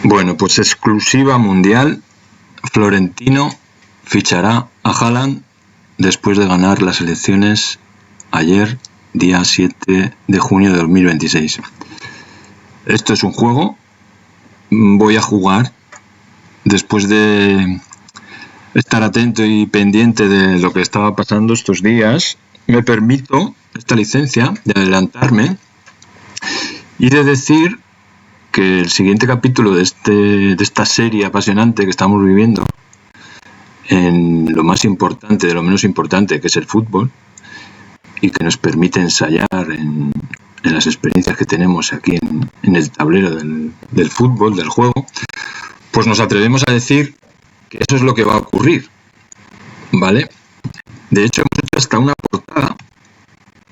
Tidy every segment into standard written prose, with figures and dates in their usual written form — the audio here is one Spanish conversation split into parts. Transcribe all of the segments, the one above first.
Bueno, pues exclusiva mundial, Florentino fichará a Haaland después de ganar las elecciones ayer, día 7 de junio de 2026. Esto es un juego, voy a jugar después de estar atento y pendiente de lo que estaba pasando estos días. Me permito esta licencia de adelantarme y de decir que el siguiente capítulo de esta serie apasionante que estamos viviendo en lo más importante de lo menos importante, que es el fútbol, y que nos permite ensayar en las experiencias que tenemos aquí en el tablero del fútbol, del juego, pues nos atrevemos a decir que eso es lo que va a ocurrir, ¿vale? De hecho, hemos hecho hasta una portada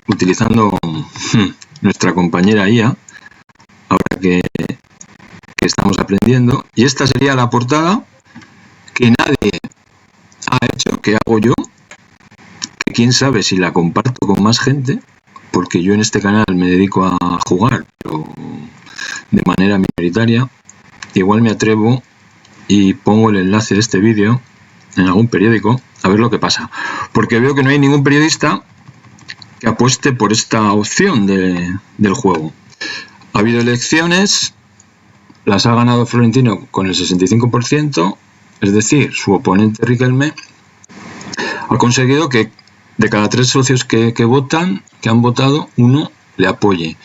utilizando nuestra compañera IA, ahora que estamos aprendiendo, y esta sería la portada que nadie ha hecho, que hago yo, que quién sabe si la comparto con más gente, porque yo en este canal me dedico a jugar, pero de manera minoritaria. Igual me atrevo y pongo el enlace de este vídeo en algún periódico a ver lo que pasa, porque veo que no hay ningún periodista que apueste por esta opción del juego. Ha habido elecciones, las ha ganado Florentino con el 65%, es decir, su oponente Riquelme ha conseguido que de cada 3 socios que han votado, uno le apoye.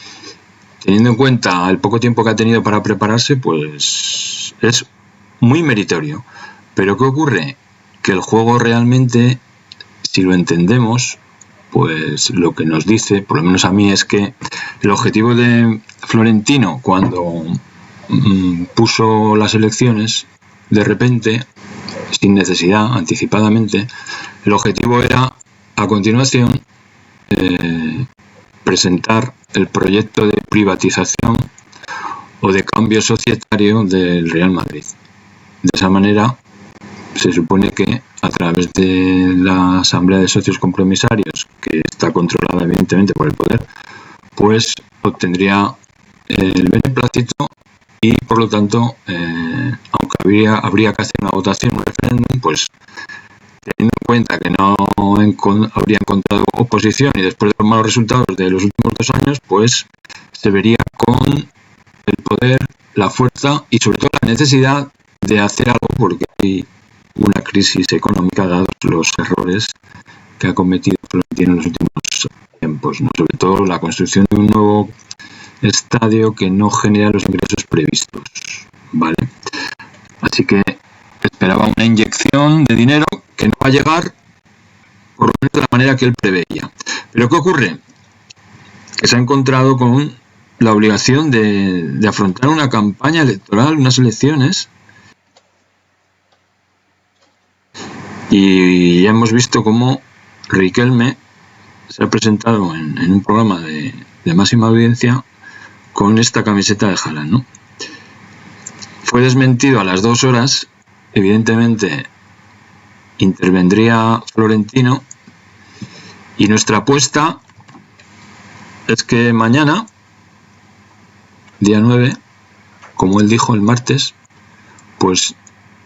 Teniendo en cuenta el poco tiempo que ha tenido para prepararse, pues es muy meritorio. Pero ¿qué ocurre? Que el juego realmente, si lo entendemos, pues lo que nos dice, por lo menos a mí, es que el objetivo de Florentino cuando puso las elecciones, de repente, sin necesidad, anticipadamente, el objetivo era, a continuación, presentar el proyecto de privatización o de cambio societario del Real Madrid. De esa manera, se supone que a través de la Asamblea de Socios Compromisarios, que está controlada evidentemente por el poder, pues obtendría el beneplácito y por lo tanto, aunque habría que hacer una votación, un referéndum, pues teniendo en cuenta que no habría encontrado oposición y después de los malos resultados de los últimos 2 años, pues se vería con el poder, la fuerza y sobre todo la necesidad de hacer algo, porque hay una crisis económica dados los errores que ha cometido Florentino en los últimos tiempos, ¿no? Sobre todo la construcción de un nuevo estadio que no genera los ingresos previstos, ¿vale? Así que esperaba una inyección de dinero que no va a llegar, por lo menos de la manera que él preveía. Pero ¿qué ocurre? Que se ha encontrado con la obligación de afrontar una campaña electoral, unas elecciones, y ya hemos visto cómo Riquelme se ha presentado en un programa de máxima audiencia con esta camiseta de Haaland, ¿no? Fue desmentido a las 2 horas, evidentemente intervendría Florentino, y nuestra apuesta es que mañana, día 9, como él dijo el martes, pues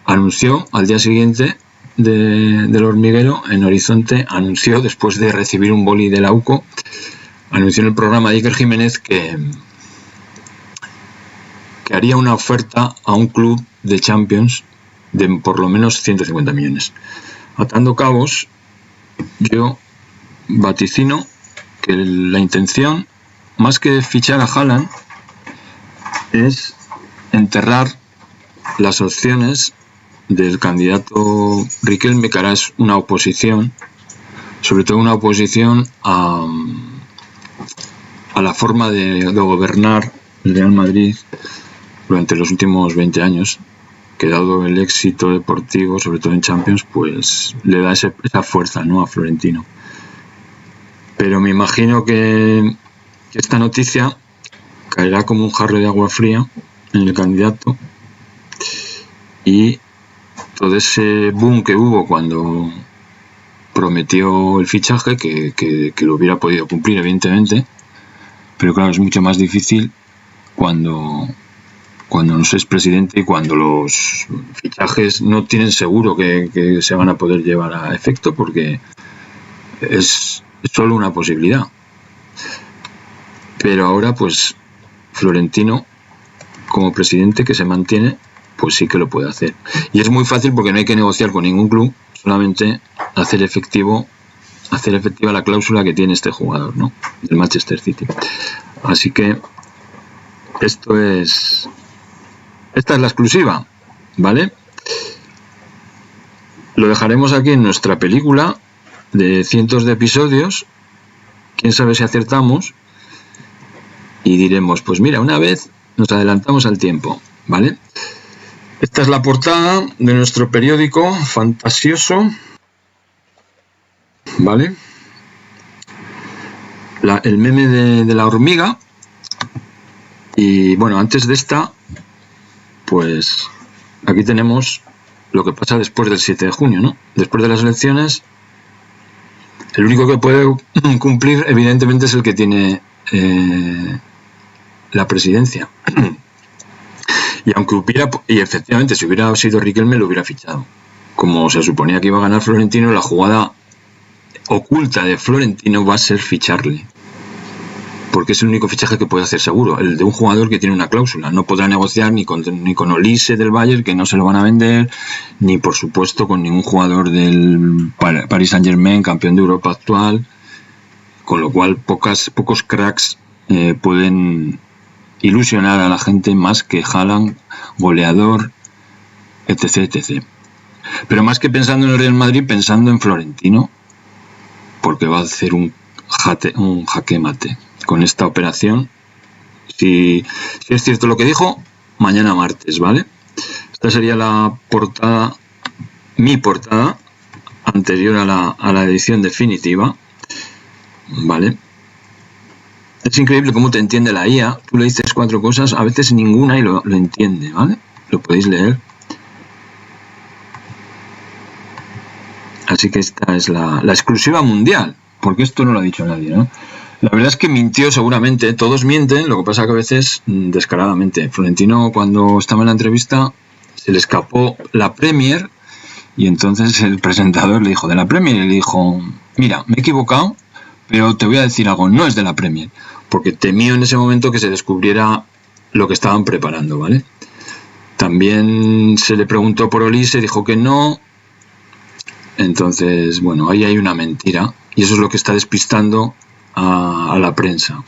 anunció al día siguiente del hormiguero en Horizonte, anunció después de recibir un boli de la UCO, anunció en el programa de Iker Jiménez que haría una oferta a un club de Champions de por lo menos 150 millones. Atando cabos, yo vaticino que la intención, más que fichar a Haaland, es enterrar las opciones del candidato Riquelme, que ahora es una oposición, sobre todo una oposición a la forma de gobernar el Real Madrid durante los últimos 20 años, que dado el éxito deportivo, sobre todo en Champions, pues le da esa fuerza, ¿no?, a Florentino. Pero me imagino que esta noticia caerá como un jarro de agua fría en el candidato, y todo ese boom que hubo cuando prometió el fichaje, que lo hubiera podido cumplir evidentemente, pero claro, es mucho más difícil cuando cuando no se es presidente y cuando los fichajes no tienen seguro que se van a poder llevar a efecto, porque es solo una posibilidad. Pero ahora, pues, Florentino, como presidente que se mantiene, pues sí que lo puede hacer. Y es muy fácil porque no hay que negociar con ningún club, solamente hacer efectiva la cláusula que tiene este jugador, ¿no?, del Manchester City. Así que esta es la exclusiva, ¿vale? Lo dejaremos aquí en nuestra película de cientos de episodios. Quién sabe si acertamos y diremos, pues mira, una vez nos adelantamos al tiempo, ¿vale? Esta es la portada de nuestro periódico fantasioso, ¿vale? El meme de la hormiga. Y bueno, antes de esta, pues aquí tenemos lo que pasa después del 7 de junio, ¿no? Después de las elecciones, el único que puede cumplir, evidentemente, es el que tiene la presidencia. Y aunque efectivamente, si hubiera sido Riquelme, lo hubiera fichado. Como se suponía que iba a ganar Florentino, la jugada oculta de Florentino va a ser ficharle. Porque es el único fichaje que puede hacer seguro, el de un jugador que tiene una cláusula. No podrá negociar ni con Olise del Bayern, que no se lo van a vender, ni por supuesto con ningún jugador del Paris Saint-Germain, campeón de Europa actual, con lo cual pocos cracks pueden ilusionar a la gente más que Haaland, goleador, etc, etc. Pero más que pensando en el Real Madrid, pensando en Florentino, porque va a hacer un jaque mate con esta operación. Si es cierto lo que dijo, mañana martes, ¿vale? Esta sería la portada, mi portada, anterior a la edición definitiva, ¿vale? Es increíble cómo te entiende la IA. Tú le dices 4 cosas, a veces ninguna, y lo entiende, ¿vale? Lo podéis leer. Así que esta es la exclusiva mundial, porque esto no lo ha dicho nadie, ¿no? La verdad es que mintió seguramente, todos mienten, lo que pasa que a veces descaradamente. Florentino, cuando estaba en la entrevista, se le escapó la Premier, y entonces el presentador le dijo de la Premier, y le dijo, mira, me he equivocado, pero te voy a decir algo, no es de la Premier, porque temió en ese momento que se descubriera lo que estaban preparando, ¿vale? También se le preguntó por Olise, dijo que no. Entonces, bueno, ahí hay una mentira, y eso es lo que está despistando a la prensa.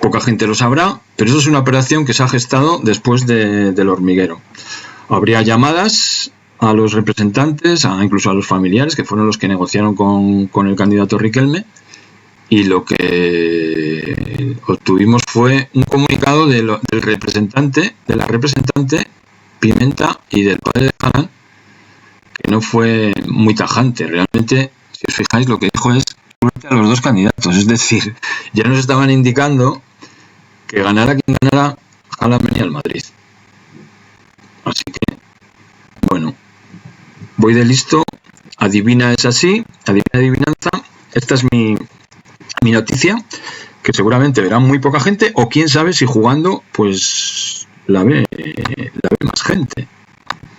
Poca gente lo sabrá, pero eso es una operación que se ha gestado después del hormiguero. Habría llamadas a los representantes, incluso a los familiares, que fueron los que negociaron con el candidato Riquelme, y lo que obtuvimos fue un comunicado de la representante Pimenta y del padre de Haaland, que no fue muy tajante. Realmente, si os fijáis, lo que dijo es a los dos candidatos, es decir, ya nos estaban indicando que ganara quien ganara, Haaland venía al Madrid. Así que, bueno, voy de listo, adivina es así, adivinanza. Esta es mi noticia, que seguramente verá muy poca gente, o quién sabe si jugando, pues la ve más gente.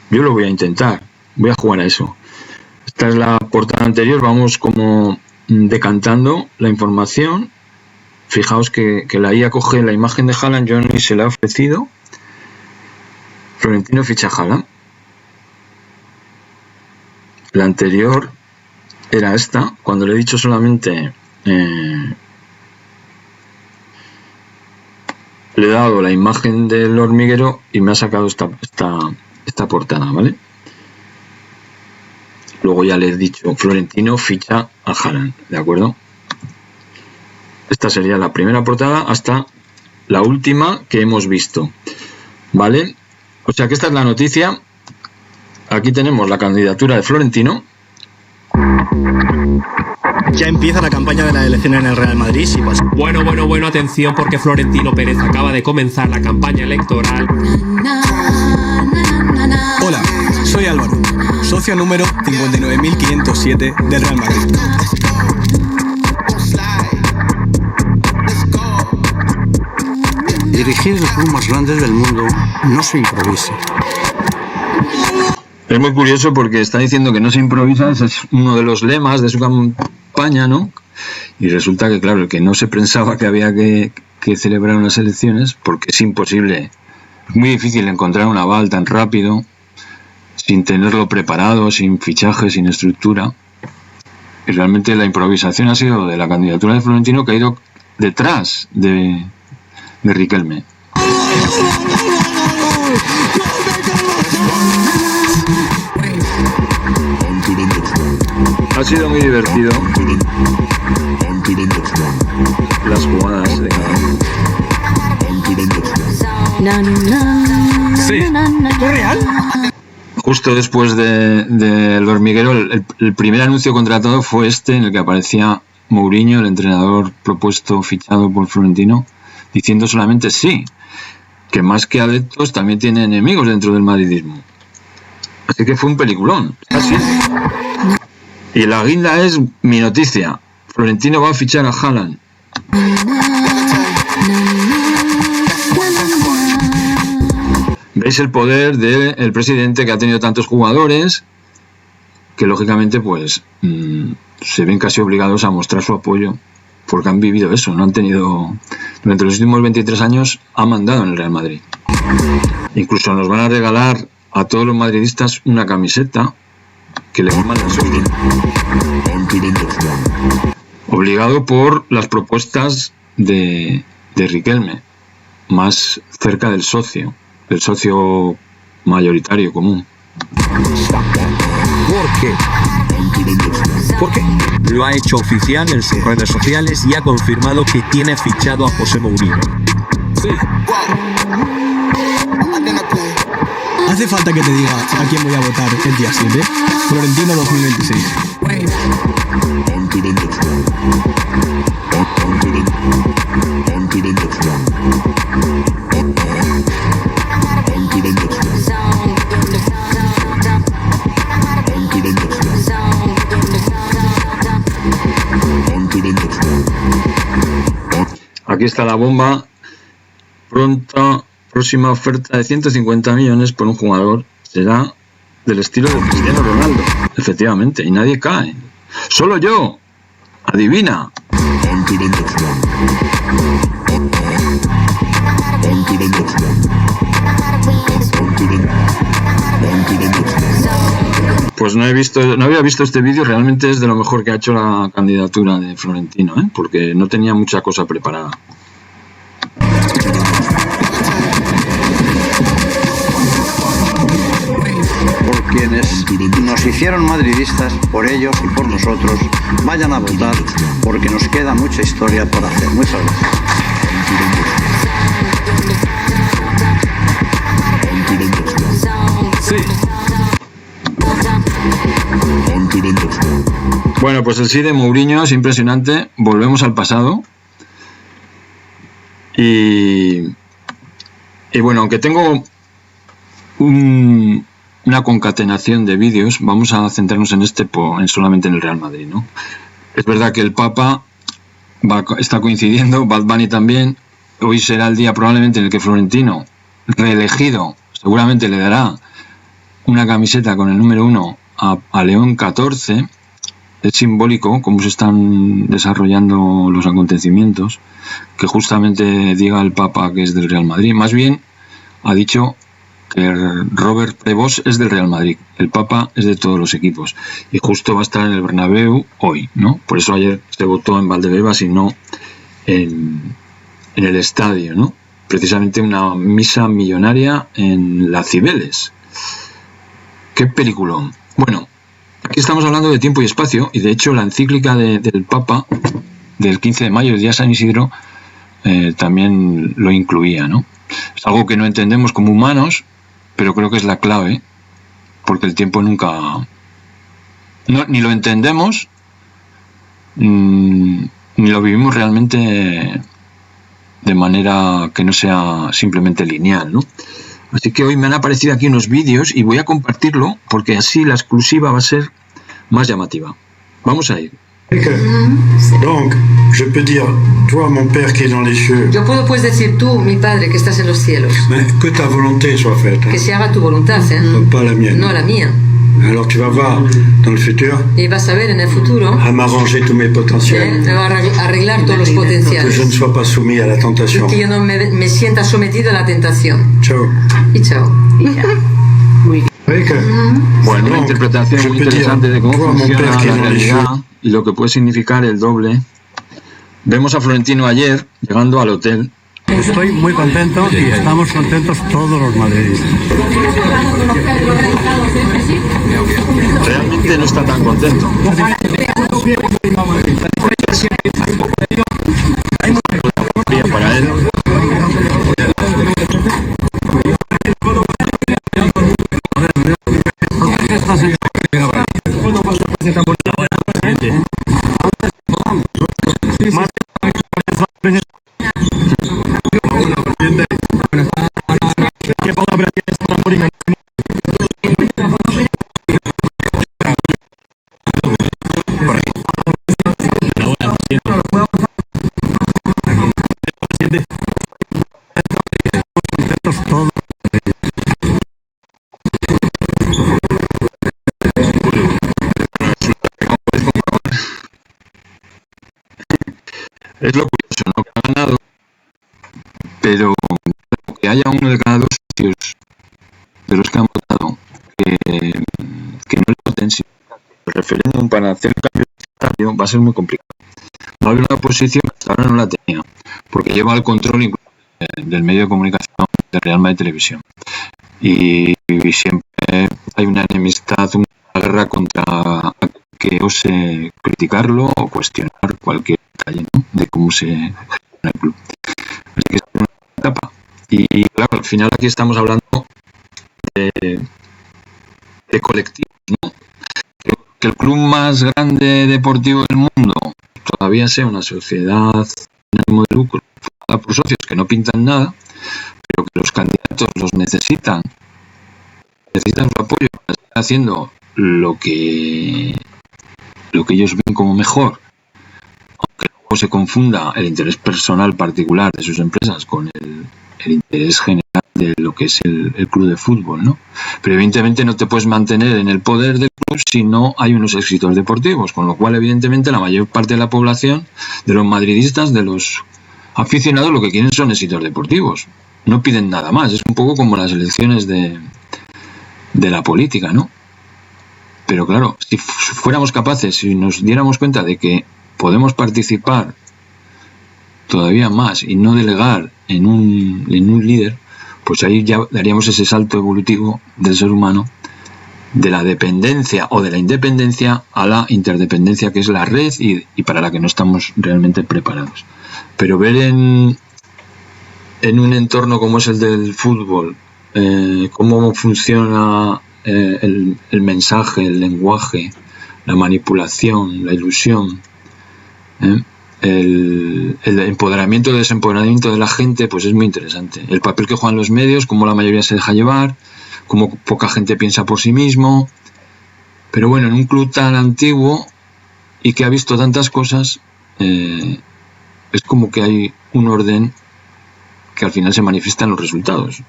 Yo lo voy a intentar, voy a jugar a eso. Esta es la portada anterior, vamos como decantando la información. Fijaos que la IA coge la imagen de Haaland, yo ni se la he ofrecido. Florentino ficha Haaland. La anterior era esta, cuando le he dicho solamente le he dado la imagen del hormiguero y me ha sacado esta portada, ¿vale? Luego ya le he dicho, Florentino ficha a Haaland, ¿de acuerdo? Esta sería la primera portada hasta la última que hemos visto, ¿vale? O sea que esta es la noticia. Aquí tenemos la candidatura de Florentino. Ya empieza la campaña de la elección en el Real Madrid. Sí, pues. Bueno, atención, porque Florentino Pérez acaba de comenzar la campaña electoral. Hola, soy Álvaro, socio número 59.507 del Real Madrid. dirigir el club más grande del mundo no se improvisa. Es muy curioso porque está diciendo que no se improvisa, ese es uno de los lemas de su campaña, ¿no? Y resulta que, claro, el que no se pensaba que había que celebrar unas elecciones, porque es imposible, es muy difícil encontrar un aval tan rápido, sin tenerlo preparado, sin fichaje, sin estructura. Y realmente la improvisación ha sido de la candidatura de Florentino, que ha ido detrás de Riquelme. Ha sido muy divertido las jugadas de cada uno. Sí. ¿Es real? Justo después del hormiguero, el primer anuncio contratado fue este, en el que aparecía Mourinho, el entrenador propuesto, fichado por Florentino, diciendo solamente sí, que más que adeptos también tiene enemigos dentro del madridismo. Así que fue un peliculón. Así. Y la guinda es mi noticia. Florentino va a fichar a Haaland. ¿Veis el poder del presidente, que ha tenido tantos jugadores que lógicamente pues se ven casi obligados a mostrar su apoyo porque han vivido eso, no han tenido, durante los últimos 23 años ha mandado en el Real Madrid. Incluso nos van a regalar a todos los madridistas una camiseta que le llaman la suya, obligado por las propuestas de Riquelme, más cerca del socio mayoritario común. ¿Por qué? Porque lo ha hecho oficial en sus redes sociales y ha confirmado que tiene fichado a José Mourinho. Sí. ¿Hace falta que te diga a quién voy a votar el día 7? Florentino 2026. Aquí está la bomba. Próxima oferta de 150 millones por un jugador será del estilo de Cristiano Ronaldo. Efectivamente, y nadie cae. Solo yo. Adivina. Pues no había visto este vídeo. Realmente es de lo mejor que ha hecho la candidatura de Florentino, porque no tenía mucha cosa preparada. Por quienes nos hicieron madridistas, por ellos y por nosotros, vayan a votar porque nos queda mucha historia por hacer. Muchas gracias. Sí. Bueno, pues el sí de Mourinho es impresionante. Volvemos al pasado. Y bueno, aunque tengo una concatenación de vídeos, vamos a centrarnos en solamente en el Real Madrid, ¿no? Es verdad que el Papa está coincidiendo, Bad Bunny también. Hoy será el día probablemente en el que Florentino, reelegido, seguramente le dará una camiseta con el número 1 a León XIV. Es simbólico cómo se están desarrollando los acontecimientos, que justamente diga el Papa que es del Real Madrid. Más bien ha dicho que Robert Prevost es del Real Madrid, el Papa es de todos los equipos, y justo va a estar en el Bernabéu hoy, ¿no? Por eso ayer se votó en Valdebebas y no en el estadio, ¿no? Precisamente una misa millonaria en la Cibeles. ¡Qué peliculón! Bueno, aquí estamos hablando de tiempo y espacio, y de hecho la encíclica del Papa del 15 de mayo, el día San Isidro, también lo incluía, ¿no? Es algo que no entendemos como humanos, pero creo que es la clave, porque el tiempo nunca... ni lo entendemos, ni lo vivimos realmente de manera que no sea simplemente lineal, ¿no? Así que hoy me han aparecido aquí unos vídeos y voy a compartirlo porque así la exclusiva va a ser más llamativa. Vamos a ir. Donc, je peux dire, toi, mon père qui est dans les cieux, Yo puedo pues decir tú, mi Padre, que estás en los cielos, mais que ta volonté soit faite, que se haga tu voluntad, pas la mienne. no la mía. Alors tu vas voir dans le futur, Y vas a ver en el futuro à m'arranger tous mes potentiels, me va a arreglar todos los que je potenciales, ne sois pas soumis à la tentation. que yo no me sienta sometido a la tentación. Ciao. Y chao. Bueno, una interpretación muy interesante de cómo funciona la realidad y lo que puede significar el doble. Vemos a Florentino ayer llegando al hotel. Estoy muy contento y estamos contentos todos los madridistas. Realmente no está tan contento. Para él. ¿Qué palabra tienes para morir? Es lo curioso, ¿no? Que ha ganado, pero que haya uno de cada dos socios de los que han votado que no le voten si el referéndum para hacer el cambio de estadio va a ser muy complicado. Va a haber una oposición que hasta ahora no la tenía, porque lleva el control incluso del medio de comunicación del Real Madrid Televisión. Y siempre hay una enemistad, una guerra contra que ose criticarlo o cuestionar cualquier detalle, ¿no?, de cómo se gestiona el club. Así que es una etapa. Y claro, al final aquí estamos hablando de colectivos, ¿no? Que el club más grande deportivo del mundo todavía sea una sociedad sin ánimo de lucro, formada por socios que no pintan nada, pero que los candidatos los necesitan su apoyo para seguir haciendo lo que ellos ven como mejor, aunque luego se confunda el interés personal particular de sus empresas con el interés general de lo que es el club de fútbol, ¿no? Pero evidentemente no te puedes mantener en el poder del club si no hay unos éxitos deportivos, con lo cual evidentemente la mayor parte de la población, de los madridistas, de los aficionados, lo que quieren son éxitos deportivos, no piden nada más. Es un poco como las elecciones de la política, ¿no? Pero claro, si fuéramos capaces, si nos diéramos cuenta de que podemos participar todavía más y no delegar en un líder, pues ahí ya daríamos ese salto evolutivo del ser humano de la dependencia o de la independencia a la interdependencia, que es la red y para la que no estamos realmente preparados. Pero ver en un entorno como es el del fútbol, cómo funciona el mensaje, el lenguaje, la manipulación, la ilusión, el empoderamiento o desempoderamiento de la gente, pues es muy interesante. El papel que juegan los medios, cómo la mayoría se deja llevar, cómo poca gente piensa por sí mismo. Pero bueno, en un club tan antiguo y que ha visto tantas cosas, es como que hay un orden que al final se manifiesta en los resultados.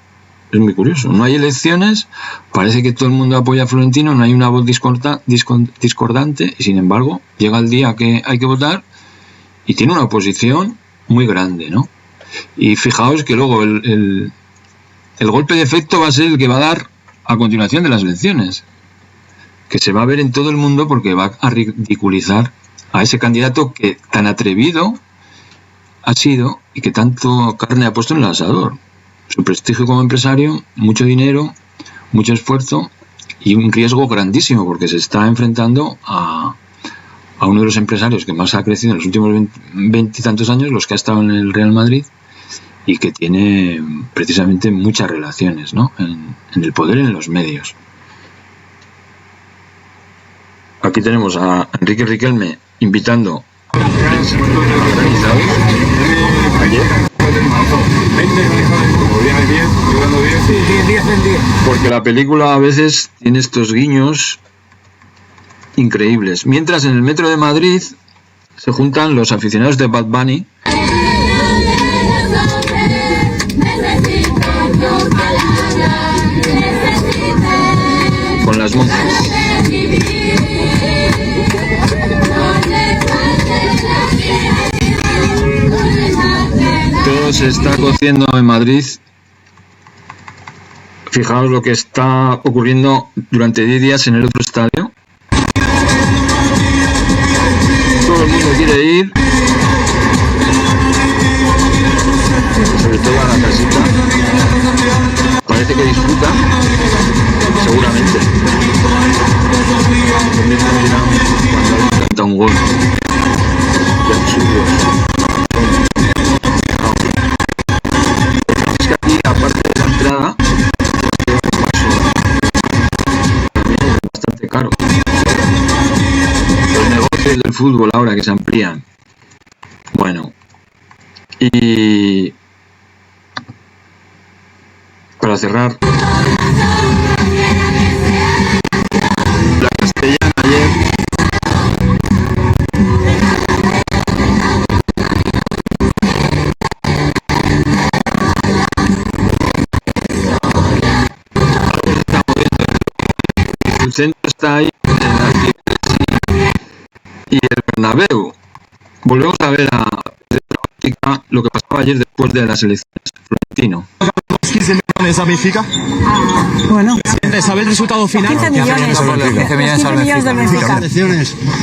Es muy curioso. No hay elecciones, parece que todo el mundo apoya a Florentino, no hay una voz discordante y sin embargo llega el día que hay que votar y tiene una oposición muy grande, ¿no? Y fijaos que luego el golpe de efecto va a ser el que va a dar a continuación de las elecciones, que se va a ver en todo el mundo porque va a ridiculizar a ese candidato que tan atrevido ha sido y que tanto carne ha puesto en el asador. Su prestigio como empresario, mucho dinero, mucho esfuerzo y un riesgo grandísimo porque se está enfrentando a uno de los empresarios que más ha crecido en los últimos 20 y tantos años, los que ha estado en el Real Madrid y que tiene precisamente muchas relaciones, ¿no?, en el poder y en los medios. Aquí tenemos a Enrique Riquelme invitando a organizados ayer. Porque la película a veces tiene estos guiños increíbles. Mientras en el metro de Madrid se juntan los aficionados de Bad Bunny con las monjas. Todo se está cociendo en Madrid. Fijaos lo que está ocurriendo durante 10 días en el otro estadio. Todo el mundo quiere ir, sobre todo a la casita. Parece que disfruta, seguramente. Lo mismo dirán cuando alguien canta un gol. Qué absurdos. Es que aquí, aparte de la entrada, también es bastante caro. Los negocios del fútbol ahora que se amplían. Bueno, y para cerrar, la Castellana ayer el centro está ahí en la y el Bernabéu. Volvemos a ver desde la óptica lo que pasaba ayer después de las elecciones. Florentino. ¿15 Benfica? Bueno, ¿Sabe el resultado final? 15 millones. 15 millones del Benfica.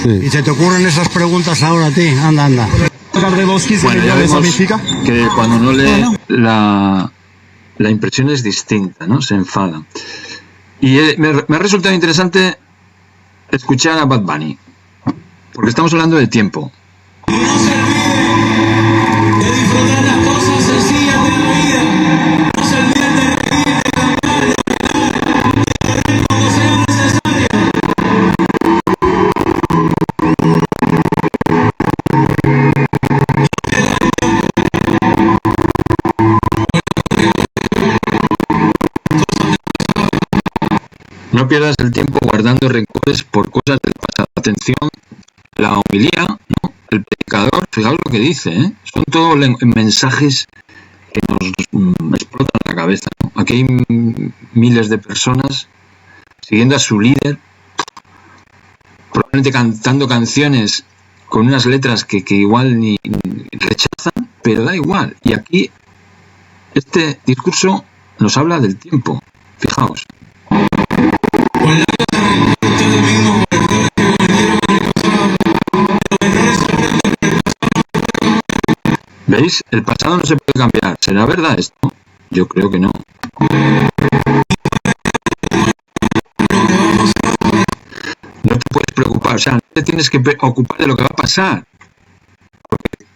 Y se te ocurren esas preguntas ahora a ti. Anda. Bueno, ya vemos que cuando no lee la impresión es distinta, ¿no? Se enfada. Y me ha resultado interesante escuchar a Bad Bunny, porque estamos hablando de tiempo. No pierdas el tiempo guardando rencores por cosas del pasado. Atención, la homilía, ¿no? El predicador, fijaos lo que dice, ¿eh? Son todos mensajes que nos explotan la cabeza, ¿no? Aquí hay miles de personas siguiendo a su líder, probablemente cantando canciones con unas letras que igual ni rechazan, pero da igual. Y aquí este discurso nos habla del tiempo, fijaos. ¿Veis? El pasado no se puede cambiar. ¿Será verdad esto? Yo creo que no. No te puedes preocupar, o sea, no te tienes que ocupar de lo que va a pasar. Porque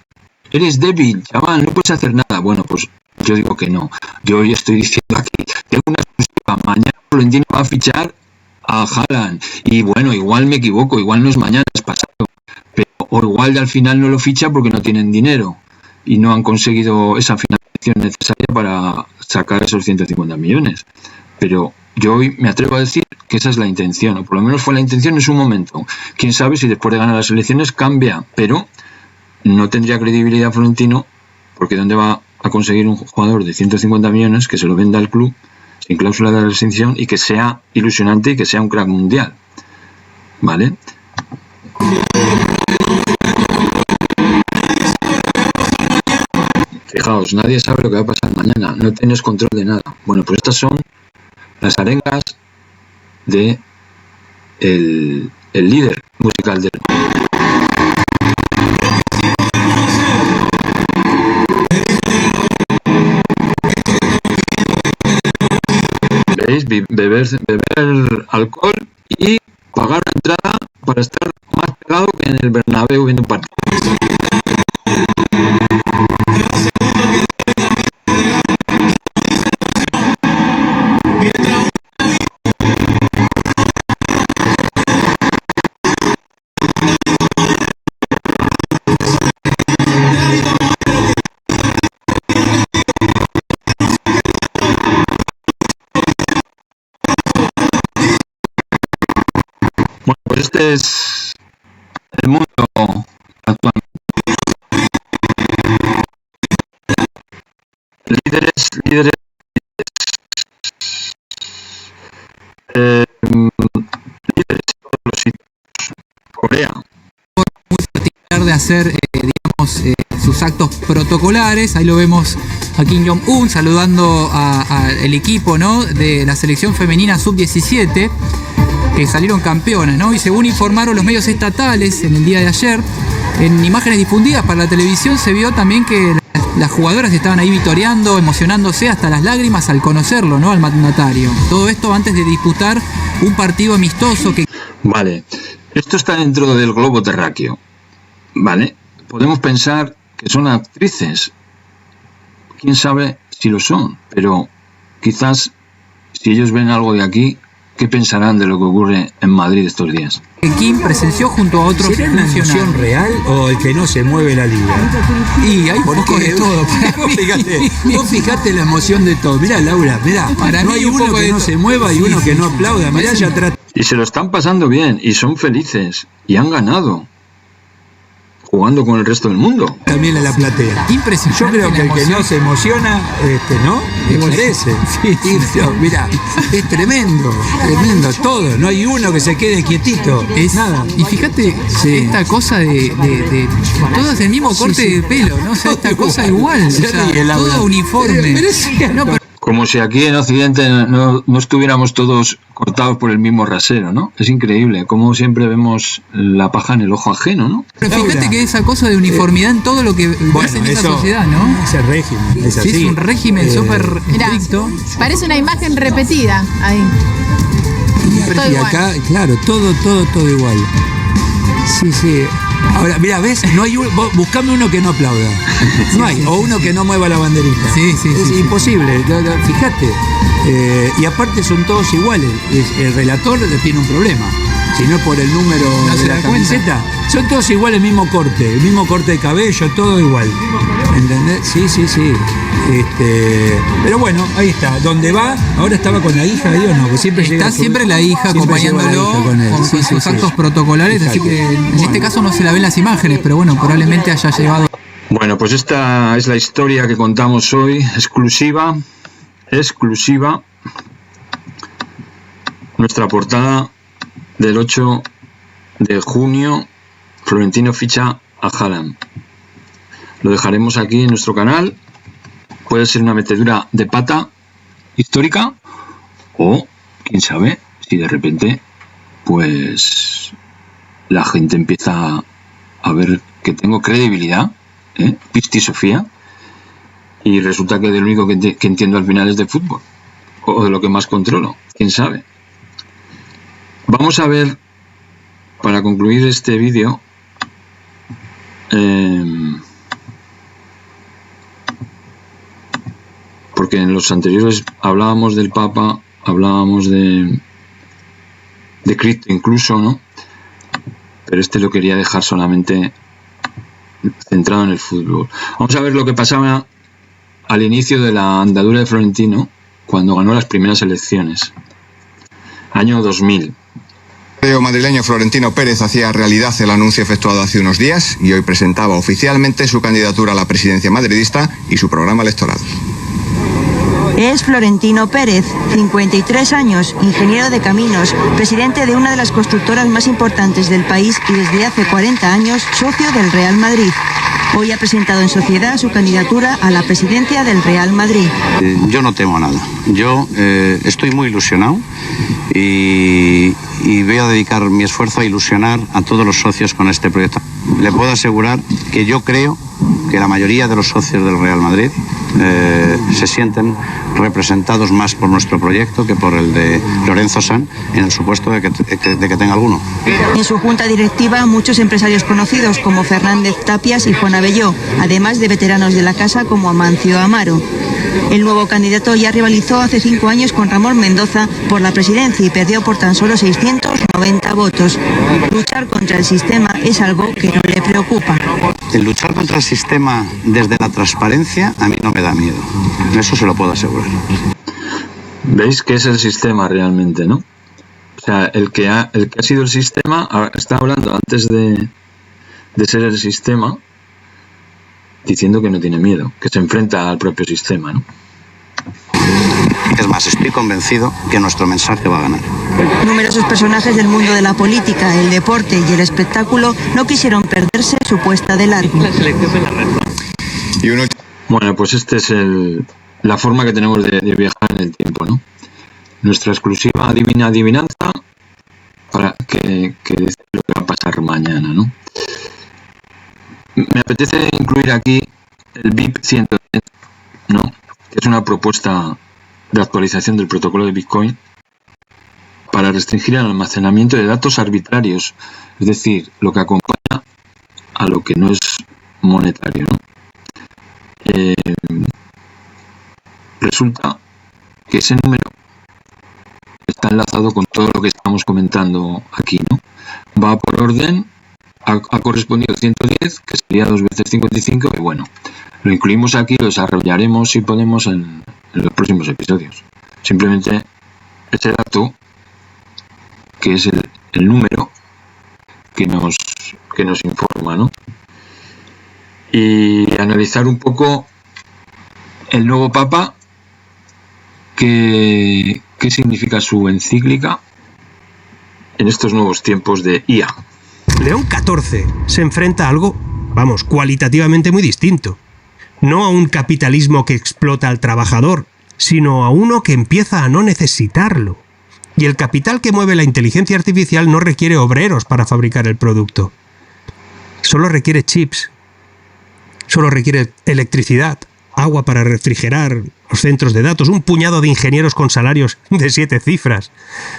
eres débil, chaval, no puedes hacer nada. Bueno, pues yo digo que no. Yo hoy estoy diciendo aquí, tengo una exclusiva. Mañana Florentino va a fichar a Haaland. Y bueno, igual me equivoco, igual no es mañana, es pasado. Pero, o igual al final no lo ficha porque no tienen dinero y no han conseguido esa financiación necesaria para sacar esos 150 millones. Pero yo hoy me atrevo a decir que esa es la intención, o por lo menos fue la intención en su momento. Quién sabe si después de ganar las elecciones cambia, pero no tendría credibilidad Florentino, porque ¿dónde va a conseguir un jugador de 150 millones que se lo venda al club sin cláusula de rescisión y que sea ilusionante y que sea un crack mundial? ¿Vale? Fijaos, nadie sabe lo que va a pasar mañana, no tienes control de nada. Bueno, pues estas son las arengas de el líder musical del... ¿Veis? Beber alcohol y pagar la entrada para estar más pegado que en el Bernabéu viendo un partido. Bueno, pues este es el mundo líderes Corea. Muy particular de hacer, digamos, sus actos protocolares. Ahí lo vemos a Kim Jong-un saludando al equipo, ¿no?, de la selección femenina sub-17, que salieron campeonas, ¿no? Y según informaron los medios estatales en el día de ayer, en imágenes difundidas para la televisión se vio también que las jugadoras estaban ahí vitoreando, emocionándose hasta las lágrimas al conocerlo, ¿no?, al mandatario. Todo esto antes de disputar un partido amistoso que... Vale, esto está dentro del globo terráqueo, ¿vale? Podemos pensar que son actrices, quién sabe si lo son, pero quizás si ellos ven algo de aquí, ¿qué pensarán de lo que ocurre en Madrid estos días? Kim presenció junto a otros ¿será una emoción real o el que no se mueve la liga? Y hay un poco de todo. Vos fijate la emoción de todo. Mirá, Laura, mirá, para no mí hay un uno poco que de no todo. se mueva y uno que no aplauda. Mirá, ya trata. Y se lo están pasando bien, y son felices, y han ganado, jugando con el resto del mundo. También en la platea. Impresionante. Yo creo que el que no se emociona, ¿no? Le parece. Mirá, es tremendo, tremendo, todo. No hay uno que se quede quietito. Es nada. Y fíjate, esta cosa de todas el mismo corte de pelo, ¿no? O sea, esta cosa igual, o sea, todo uniforme. No, pero Como si aquí en Occidente no estuviéramos todos cortados por el mismo rasero, ¿no? Es increíble, como siempre vemos la paja en el ojo ajeno, ¿no? pero fíjate que esa cosa de uniformidad en todo lo que hace en esa sociedad, ¿no? Es el régimen, es así. Sí, es un régimen súper estricto. Parece una imagen repetida ahí. Y acá, claro, todo igual. Sí. Ahora, mira, ¿ves? No hay buscame uno que no aplauda. No hay, o uno que no mueva la banderita. Sí. Es imposible, fíjate. Y aparte son todos iguales. El relator tiene un problema. Si no es por el número de la camiseta, son todos iguales, el mismo corte de cabello, todo igual. ¿Entendés? Sí. Pero bueno, ahí está. ¿Dónde va? Ahora estaba con la hija ahí o no, que siempre está siempre la hija acompañándolo con sus actos protocolares, así que en este caso no se la ven las imágenes, pero bueno, probablemente haya llevado. Bueno, pues esta es la historia que contamos hoy, exclusiva. Nuestra portada del 8 de junio, Florentino ficha a Haaland. Lo dejaremos aquí en nuestro canal. Puede ser una metedura de pata histórica o, quién sabe, si de repente pues la gente empieza a ver que tengo credibilidad, Pisti Sofía, y resulta que de lo único que entiendo al final es de fútbol, o de lo que más controlo, quién sabe. Vamos a ver, para concluir este vídeo, porque en los anteriores hablábamos del Papa, hablábamos de Cristo incluso, ¿no? Pero este lo quería dejar solamente centrado en el fútbol. Vamos a ver lo que pasaba al inicio de la andadura de Florentino cuando ganó las primeras elecciones. Año 2000. El madrileño Florentino Pérez hacía realidad el anuncio efectuado hace unos días y hoy presentaba oficialmente su candidatura a la presidencia madridista y su programa electoral. Es Florentino Pérez, 53 años, ingeniero de caminos, presidente de una de las constructoras más importantes del país y desde hace 40 años socio del Real Madrid. Hoy ha presentado en sociedad su candidatura a la presidencia del Real Madrid. Yo no temo nada. Yo estoy muy ilusionado y voy a dedicar mi esfuerzo a ilusionar a todos los socios con este proyecto. Le puedo asegurar que yo creo que la mayoría de los socios del Real Madrid se sienten representados más por nuestro proyecto que por el de Lorenzo Sanz, en el supuesto de que tenga alguno. En su junta directiva, muchos empresarios conocidos como Fernández Tapias y Juan Abelló, además de veteranos de la casa como Amancio Amaro. El nuevo candidato ya rivalizó hace 5 años con Ramón Mendoza por la presidencia y perdió por tan solo 690 votos. Luchar contra el sistema es algo que no le preocupa. El luchar contra el sistema desde la transparencia a mí no me da miedo. Eso se lo puedo asegurar. ¿Veis qué es el sistema realmente, no? O sea, el que ha sido el sistema, está hablando antes de de ser el sistema, diciendo que no tiene miedo, que se enfrenta al propio sistema, ¿no? Es más, estoy convencido que nuestro mensaje va a ganar. Numerosos personajes del mundo de la política, el deporte y el espectáculo no quisieron perderse su puesta de largo. Bueno, pues esta es la forma que tenemos de viajar en el tiempo, ¿no? Nuestra exclusiva adivinanza para que dice lo que va a pasar mañana, ¿no? Me apetece incluir aquí el BIP 110, ¿no? Que es una propuesta de actualización del protocolo de Bitcoin para restringir el almacenamiento de datos arbitrarios, es decir, lo que acompaña a lo que no es monetario, ¿no? Resulta que ese número está enlazado con todo lo que estamos comentando aquí, ¿no? Va por orden, ha correspondido 110, que sería 2 veces 55, y bueno, lo incluimos aquí, lo desarrollaremos si podemos en los próximos episodios. Simplemente ese dato, que es el número que nos informa, ¿no? Y analizar un poco el nuevo Papa, qué significa su encíclica en estos nuevos tiempos de IA. León XIV se enfrenta a algo, vamos, cualitativamente muy distinto. No a un capitalismo que explota al trabajador, sino a uno que empieza a no necesitarlo. Y el capital que mueve la inteligencia artificial no requiere obreros para fabricar el producto. Solo requiere chips. Solo requiere electricidad, agua para refrigerar los centros de datos, un puñado de ingenieros con salarios de 7 cifras.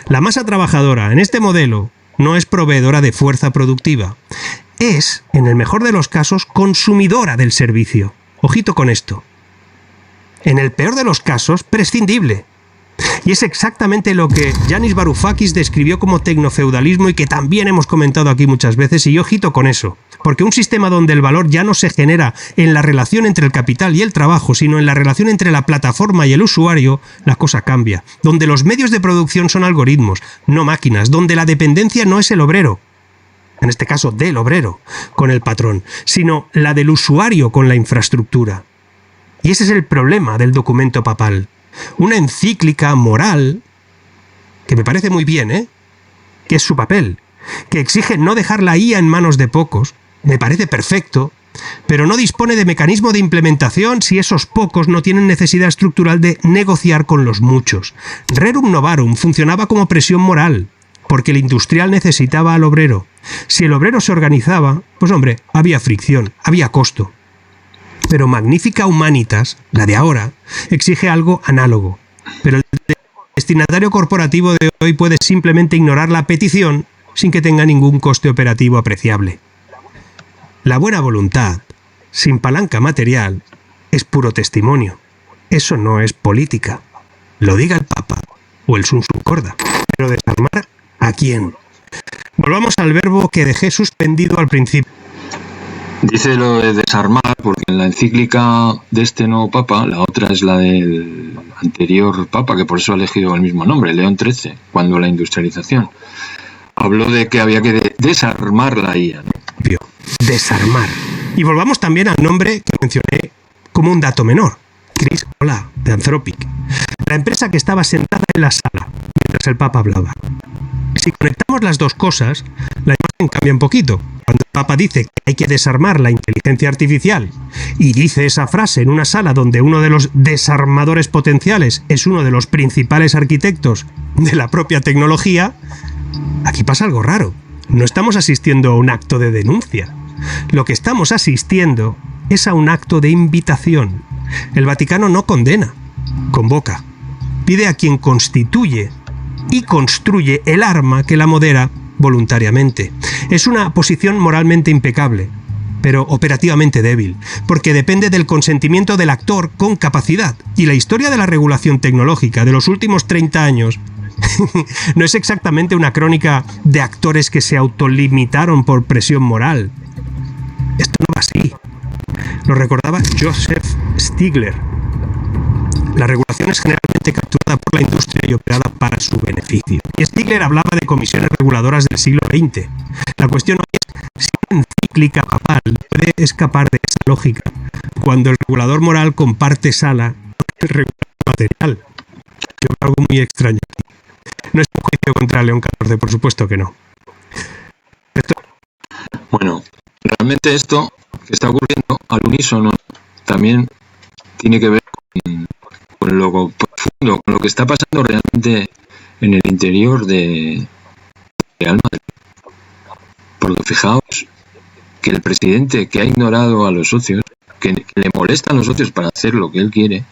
La masa trabajadora en este modelo no es proveedora de fuerza productiva. Es, en el mejor de los casos, consumidora del servicio. Ojito con esto. En el peor de los casos, prescindible. Y es exactamente lo que Yanis Varoufakis describió como tecnofeudalismo y que también hemos comentado aquí muchas veces, y ojito con eso. Porque un sistema donde el valor ya no se genera en la relación entre el capital y el trabajo, sino en la relación entre la plataforma y el usuario, la cosa cambia. Donde los medios de producción son algoritmos, no máquinas. Donde la dependencia no es el obrero, en este caso del obrero, con el patrón, sino la del usuario con la infraestructura. Y ese es el problema del documento papal. Una encíclica moral, que me parece muy bien, que es su papel, que exige no dejar la IA en manos de pocos, me parece perfecto, pero no dispone de mecanismo de implementación si esos pocos no tienen necesidad estructural de negociar con los muchos. Rerum novarum funcionaba como presión moral, porque el industrial necesitaba al obrero. Si el obrero se organizaba, pues hombre, había fricción, había costo. Pero Magnifica Humanitas, la de ahora, exige algo análogo. Pero el destinatario corporativo de hoy puede simplemente ignorar la petición sin que tenga ningún coste operativo apreciable. La buena voluntad, sin palanca material, es puro testimonio. Eso no es política. Lo diga el Papa o el Sun Sun Corda. Pero ¿desarmar a quién? Volvamos al verbo que dejé suspendido al principio. Dice lo de desarmar porque en la encíclica de este nuevo Papa, la otra es la del anterior Papa, que por eso ha elegido el mismo nombre, León XIII, cuando la industrialización. Habló de que había que desarmar la IA, ¿no? Desarmar. Y volvamos también al nombre que mencioné como un dato menor. Chris Olah, de Anthropic. La empresa que estaba sentada en la sala mientras el Papa hablaba. Si conectamos las dos cosas, la imagen cambia un poquito. Cuando el Papa dice que hay que desarmar la inteligencia artificial y dice esa frase en una sala donde uno de los desarmadores potenciales es uno de los principales arquitectos de la propia tecnología, aquí pasa algo raro. No estamos asistiendo a un acto de denuncia. Lo que estamos asistiendo es a un acto de invitación. El Vaticano no condena, convoca. Pide a quien constituye y construye el arma que la modera voluntariamente. Es una posición moralmente impecable, pero operativamente débil, porque depende del consentimiento del actor con capacidad. Y la historia de la regulación tecnológica de los últimos 30 años no es exactamente una crónica de actores que se autolimitaron por presión moral. Esto no va así. Lo recordaba Joseph Stiglitz. La regulación es generalmente capturada por la industria y operada para su beneficio. Y Stiglitz hablaba de comisiones reguladoras del siglo XX. La cuestión hoy es si encíclica papal puede escapar de esa lógica cuando el regulador moral comparte sala con el regulador material. Es algo muy extraño. No es un juicio contra León XIV, por supuesto que no. Bueno, realmente esto que está ocurriendo al unísono también tiene que ver con lo profundo, con lo que está pasando realmente en el interior de Real Madrid. Porque fijaos que el presidente, que ha ignorado a los socios, que le molestan los socios para hacer lo que él quiere,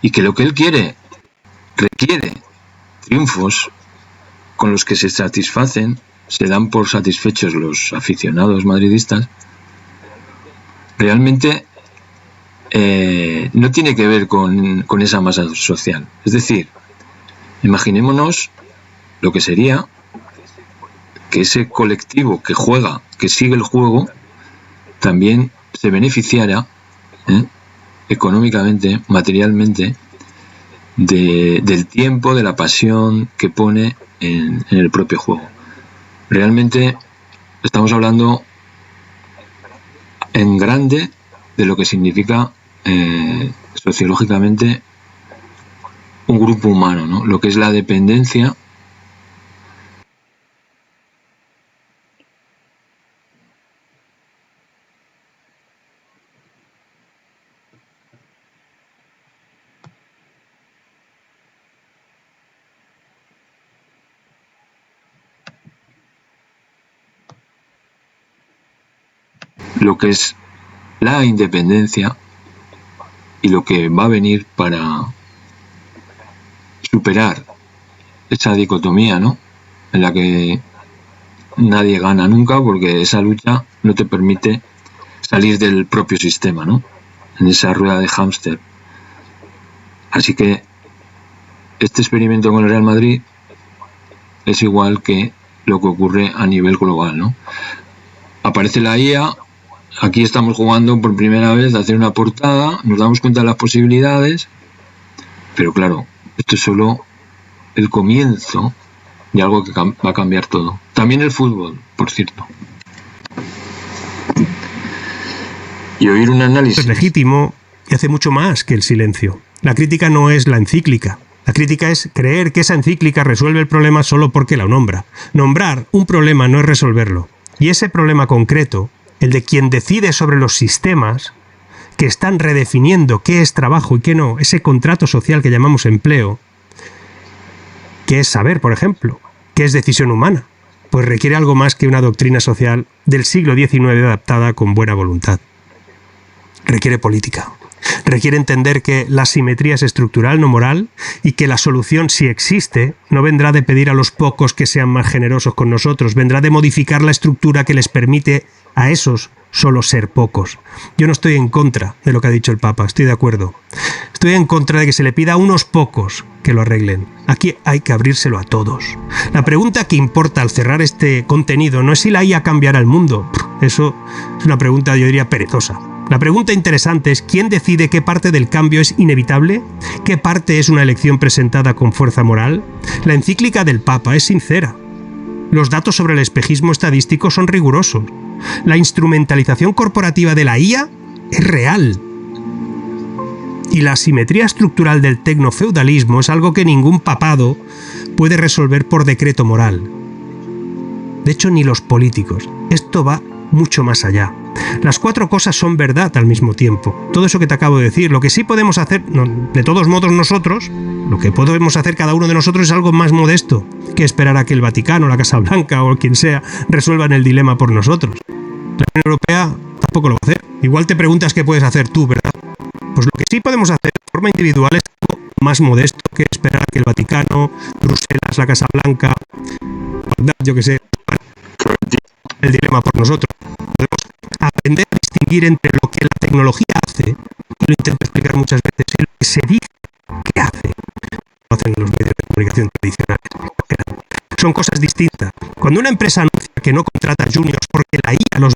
y que lo que él quiere requiere triunfos con los que se satisfacen, se dan por satisfechos los aficionados madridistas, realmente no tiene que ver con esa masa social. Es decir, imaginémonos lo que sería que ese colectivo que juega, que sigue el juego, también se beneficiara económicamente, materialmente, del tiempo, de la pasión que pone en el propio juego. Realmente estamos hablando en grande de lo que significa sociológicamente un grupo humano, ¿no? Lo que es la dependencia lo que es la independencia y lo que va a venir para superar esa dicotomía, ¿no? En la que nadie gana nunca, porque esa lucha no te permite salir del propio sistema, ¿no? En esa rueda de hámster. Así que este experimento con el Real Madrid es igual que lo que ocurre a nivel global, ¿no? Aparece la IA. Aquí estamos jugando por primera vez a hacer una portada, nos damos cuenta de las posibilidades, pero claro, esto es solo el comienzo de algo que va a cambiar todo. También el fútbol, por cierto. Y oír un análisis. Es legítimo y hace mucho más que el silencio. La crítica no es la encíclica. La crítica es creer que esa encíclica resuelve el problema solo porque la nombra. Nombrar un problema no es resolverlo. Y ese problema concreto, el de quien decide sobre los sistemas que están redefiniendo qué es trabajo y qué no, ese contrato social que llamamos empleo, qué es saber, por ejemplo, qué es decisión humana, pues requiere algo más que una doctrina social del siglo XIX adaptada con buena voluntad. Requiere política. Requiere entender que la simetría es estructural, no moral, y que la solución, si existe, no vendrá de pedir a los pocos que sean más generosos con nosotros, vendrá de modificar la estructura que les permite a esos solo ser pocos. Yo no estoy en contra de lo que ha dicho el Papa, estoy de acuerdo. Estoy en contra de que se le pida a unos pocos que lo arreglen. Aquí hay que abrírselo a todos. La pregunta que importa al cerrar este contenido no es si la IA cambiará el mundo. Eso es una pregunta, yo diría, perezosa. La pregunta interesante es ¿quién decide qué parte del cambio es inevitable? ¿Qué parte es una elección presentada con fuerza moral? La encíclica del Papa es sincera. Los datos sobre el espejismo estadístico son rigurosos. La instrumentalización corporativa de la IA es real. Y la asimetría estructural del tecnofeudalismo es algo que ningún papado puede resolver por decreto moral. De hecho, ni los políticos. Esto va mucho más allá. Las cuatro cosas son verdad al mismo tiempo. Todo eso que te acabo de decir, lo que sí podemos hacer, de todos modos nosotros, lo que podemos hacer cada uno de nosotros es algo más modesto que esperar a que el Vaticano, la Casa Blanca o quien sea resuelvan el dilema por nosotros. La Unión Europea tampoco lo va a hacer. Igual te preguntas qué puedes hacer tú, ¿verdad? Pues lo que sí podemos hacer de forma individual es algo más modesto que esperar a que el Vaticano, Bruselas, la Casa Blanca, yo que sé, el dilema por nosotros. Podemos aprender a distinguir entre lo que la tecnología hace, y lo intento explicar muchas veces, y lo que se dice que hace. Lo hacen los medios de comunicación tradicionales. Son cosas distintas. Cuando una empresa anuncia que no contrata juniors porque la IA los...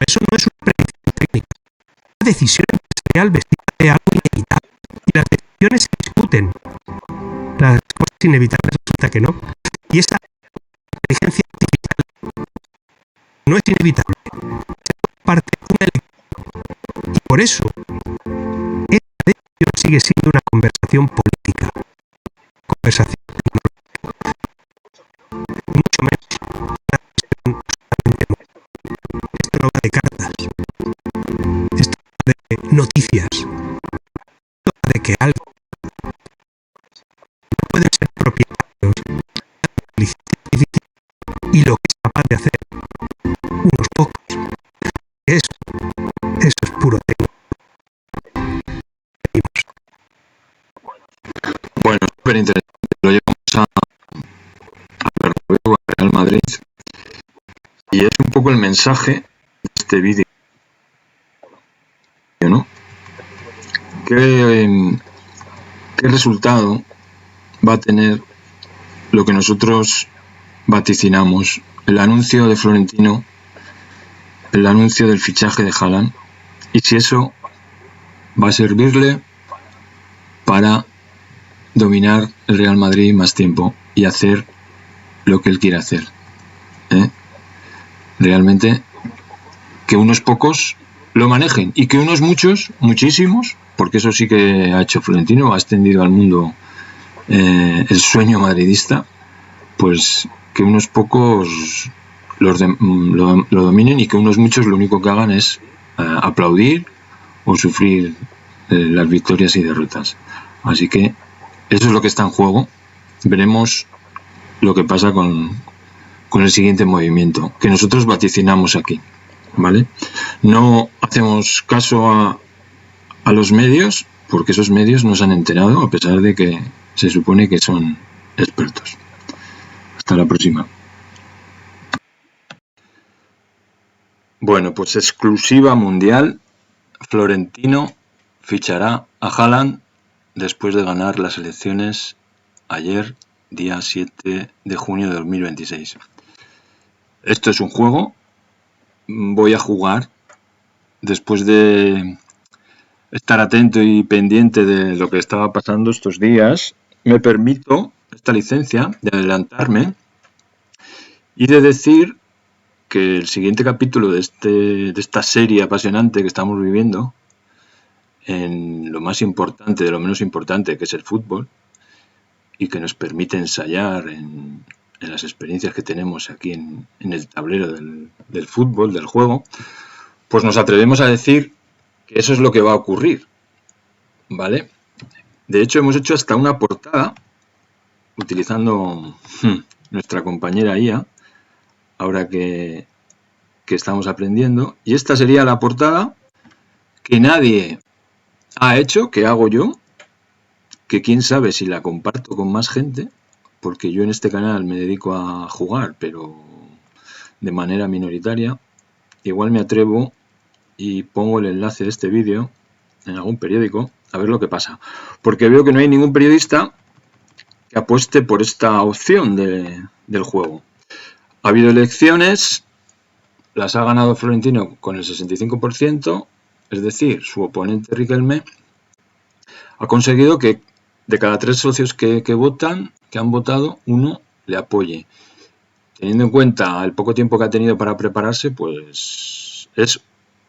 Eso no es una predicción técnica. Es una decisión empresarial vestida de algo inevitable. Y las decisiones se discuten. Las cosas inevitables resulta que no. Y esa inteligencia artificial no no es inevitable. Es parte de una elección. Y por eso, esta decisión sigue siendo una conversación política. Conversación tecnológica. Mucho menos una cuestión solamente moral. Esto no va de cartas. Esto va de noticias. Esto va de que algo no pueden ser propietarios y lo que es capaz de hacer unos pocos. Eso es puro tema. Bueno, súper interesante. Lo llevamos a Bernabéu, a Real Madrid. Y es un poco el mensaje de este vídeo, ¿no? ¿Qué resultado va a tener lo que nosotros vaticinamos? El anuncio de Florentino, el anuncio del fichaje de Haaland, y si eso va a servirle para dominar el Real Madrid más tiempo y hacer lo que él quiere hacer. Realmente que unos pocos lo manejen y que unos muchos, muchísimos, porque eso sí que ha hecho Florentino, ha extendido al mundo el sueño madridista, pues que unos pocos lo dominen y que unos muchos lo único que hagan es aplaudir o sufrir las victorias y derrotas. Así que eso es lo que está en juego. Veremos lo que pasa con el siguiente movimiento que nosotros vaticinamos aquí, ¿vale? No hacemos caso a los medios, porque esos medios no se han enterado, a pesar de que se supone que son expertos. Hasta la próxima. Bueno, pues exclusiva mundial. Florentino fichará a Haaland después de ganar las elecciones ayer, día 7 de junio de 2026. Esto es un juego. Voy a jugar después de estar atento y pendiente de lo que estaba pasando estos días. Me permito esta licencia de adelantarme y de decir que el siguiente capítulo de esta serie apasionante que estamos viviendo, en lo más importante de lo menos importante, que es el fútbol, y que nos permite ensayar en las experiencias que tenemos aquí en el tablero del fútbol, del juego, pues nos atrevemos a decir que eso es lo que va a ocurrir, ¿vale? De hecho, hemos hecho hasta una portada utilizando nuestra compañera IA, ahora que estamos aprendiendo, y esta sería la portada que nadie ha hecho, que hago yo, que quién sabe si la comparto con más gente, porque yo en este canal me dedico a jugar, pero de manera minoritaria. Igual me atrevo y pongo el enlace de este vídeo en algún periódico, a ver lo que pasa, porque veo que no hay ningún periodista que apueste por esta opción del juego. Ha habido elecciones, las ha ganado Florentino con el 65%, es decir, su oponente Riquelme ha conseguido que de cada 3 socios que han votado, uno le apoye. Teniendo en cuenta el poco tiempo que ha tenido para prepararse, pues es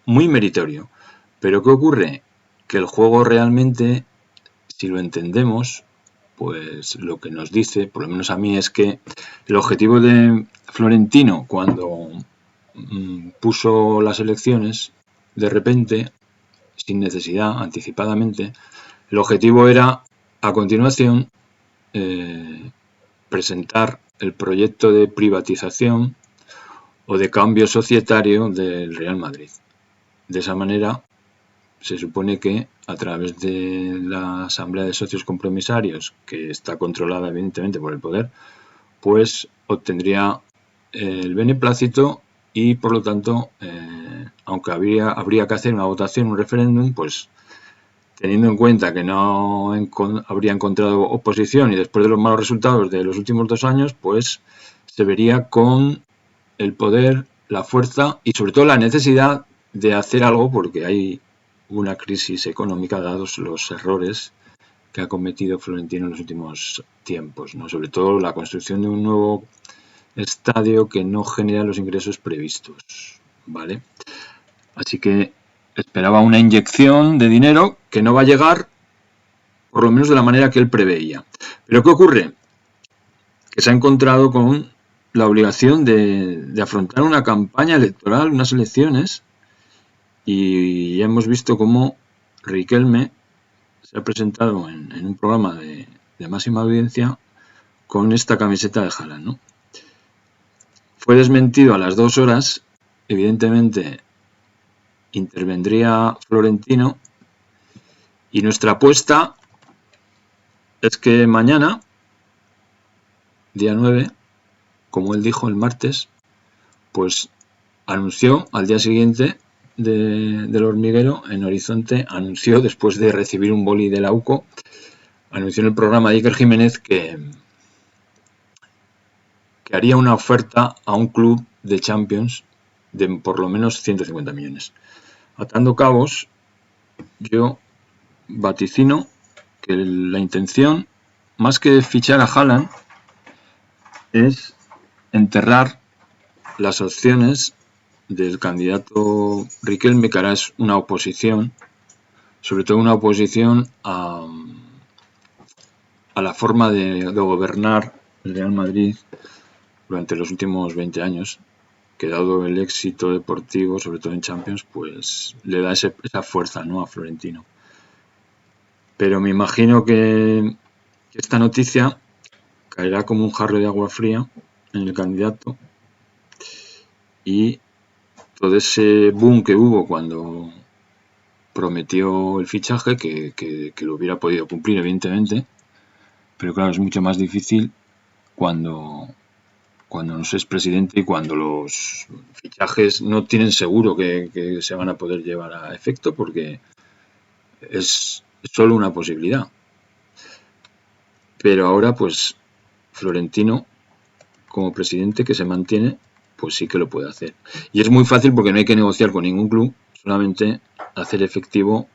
muy meritorio. Pero ¿qué ocurre? Que el juego realmente, si lo entendemos, pues lo que nos dice, por lo menos a mí, es que el objetivo de Florentino cuando puso las elecciones, de repente, sin necesidad, anticipadamente, el objetivo era, a continuación, presentar el proyecto de privatización o de cambio societario del Real Madrid. De esa manera, se supone que a través de la Asamblea de Socios Compromisarios, que está controlada evidentemente por el poder, pues obtendría el beneplácito y por lo tanto, aunque habría que hacer una votación, un referéndum, pues teniendo en cuenta que no habría encontrado oposición y después de los malos resultados de los últimos 2 años, pues se vería con el poder, la fuerza y sobre todo la necesidad de hacer algo, porque hay una crisis económica dados los errores que ha cometido Florentino en los últimos tiempos, ¿no? Sobre todo la construcción de un nuevo estadio que no genera los ingresos previstos, ¿vale? Así que esperaba una inyección de dinero que no va a llegar, por lo menos de la manera que él preveía. ¿Pero qué ocurre? Que se ha encontrado con la obligación de afrontar una campaña electoral, unas elecciones, y ya hemos visto cómo Riquelme se ha presentado en un programa de máxima audiencia con esta camiseta de Haaland, ¿no? Fue desmentido a las 2 horas, evidentemente intervendría Florentino, y nuestra apuesta es que mañana, día 9, como él dijo el martes, pues anunció al día siguiente del hormiguero en Horizonte, anunció después de recibir un boli de la UCO, anunció en el programa de Iker Jiménez que haría una oferta a un club de Champions de por lo menos 150 millones. Atando cabos, yo vaticino que la intención, más que fichar a Haaland, es enterrar las opciones del candidato Riquelme, que ahora es una oposición, sobre todo una oposición a la forma de gobernar el Real Madrid durante los últimos 20 años, que dado el éxito deportivo, sobre todo en Champions, pues le da esa fuerza, ¿no?, a Florentino. Pero me imagino que esta noticia caerá como un jarro de agua fría en el candidato, y todo ese boom que hubo cuando prometió el fichaje, que lo hubiera podido cumplir, evidentemente, pero claro, es mucho más difícil cuando no se es presidente y cuando los fichajes no tienen seguro que se van a poder llevar a efecto, porque es solo una posibilidad. Pero ahora, pues, Florentino, como presidente que se mantiene, pues sí que lo puede hacer. Y es muy fácil porque no hay que negociar con ningún club, solamente hacer efectiva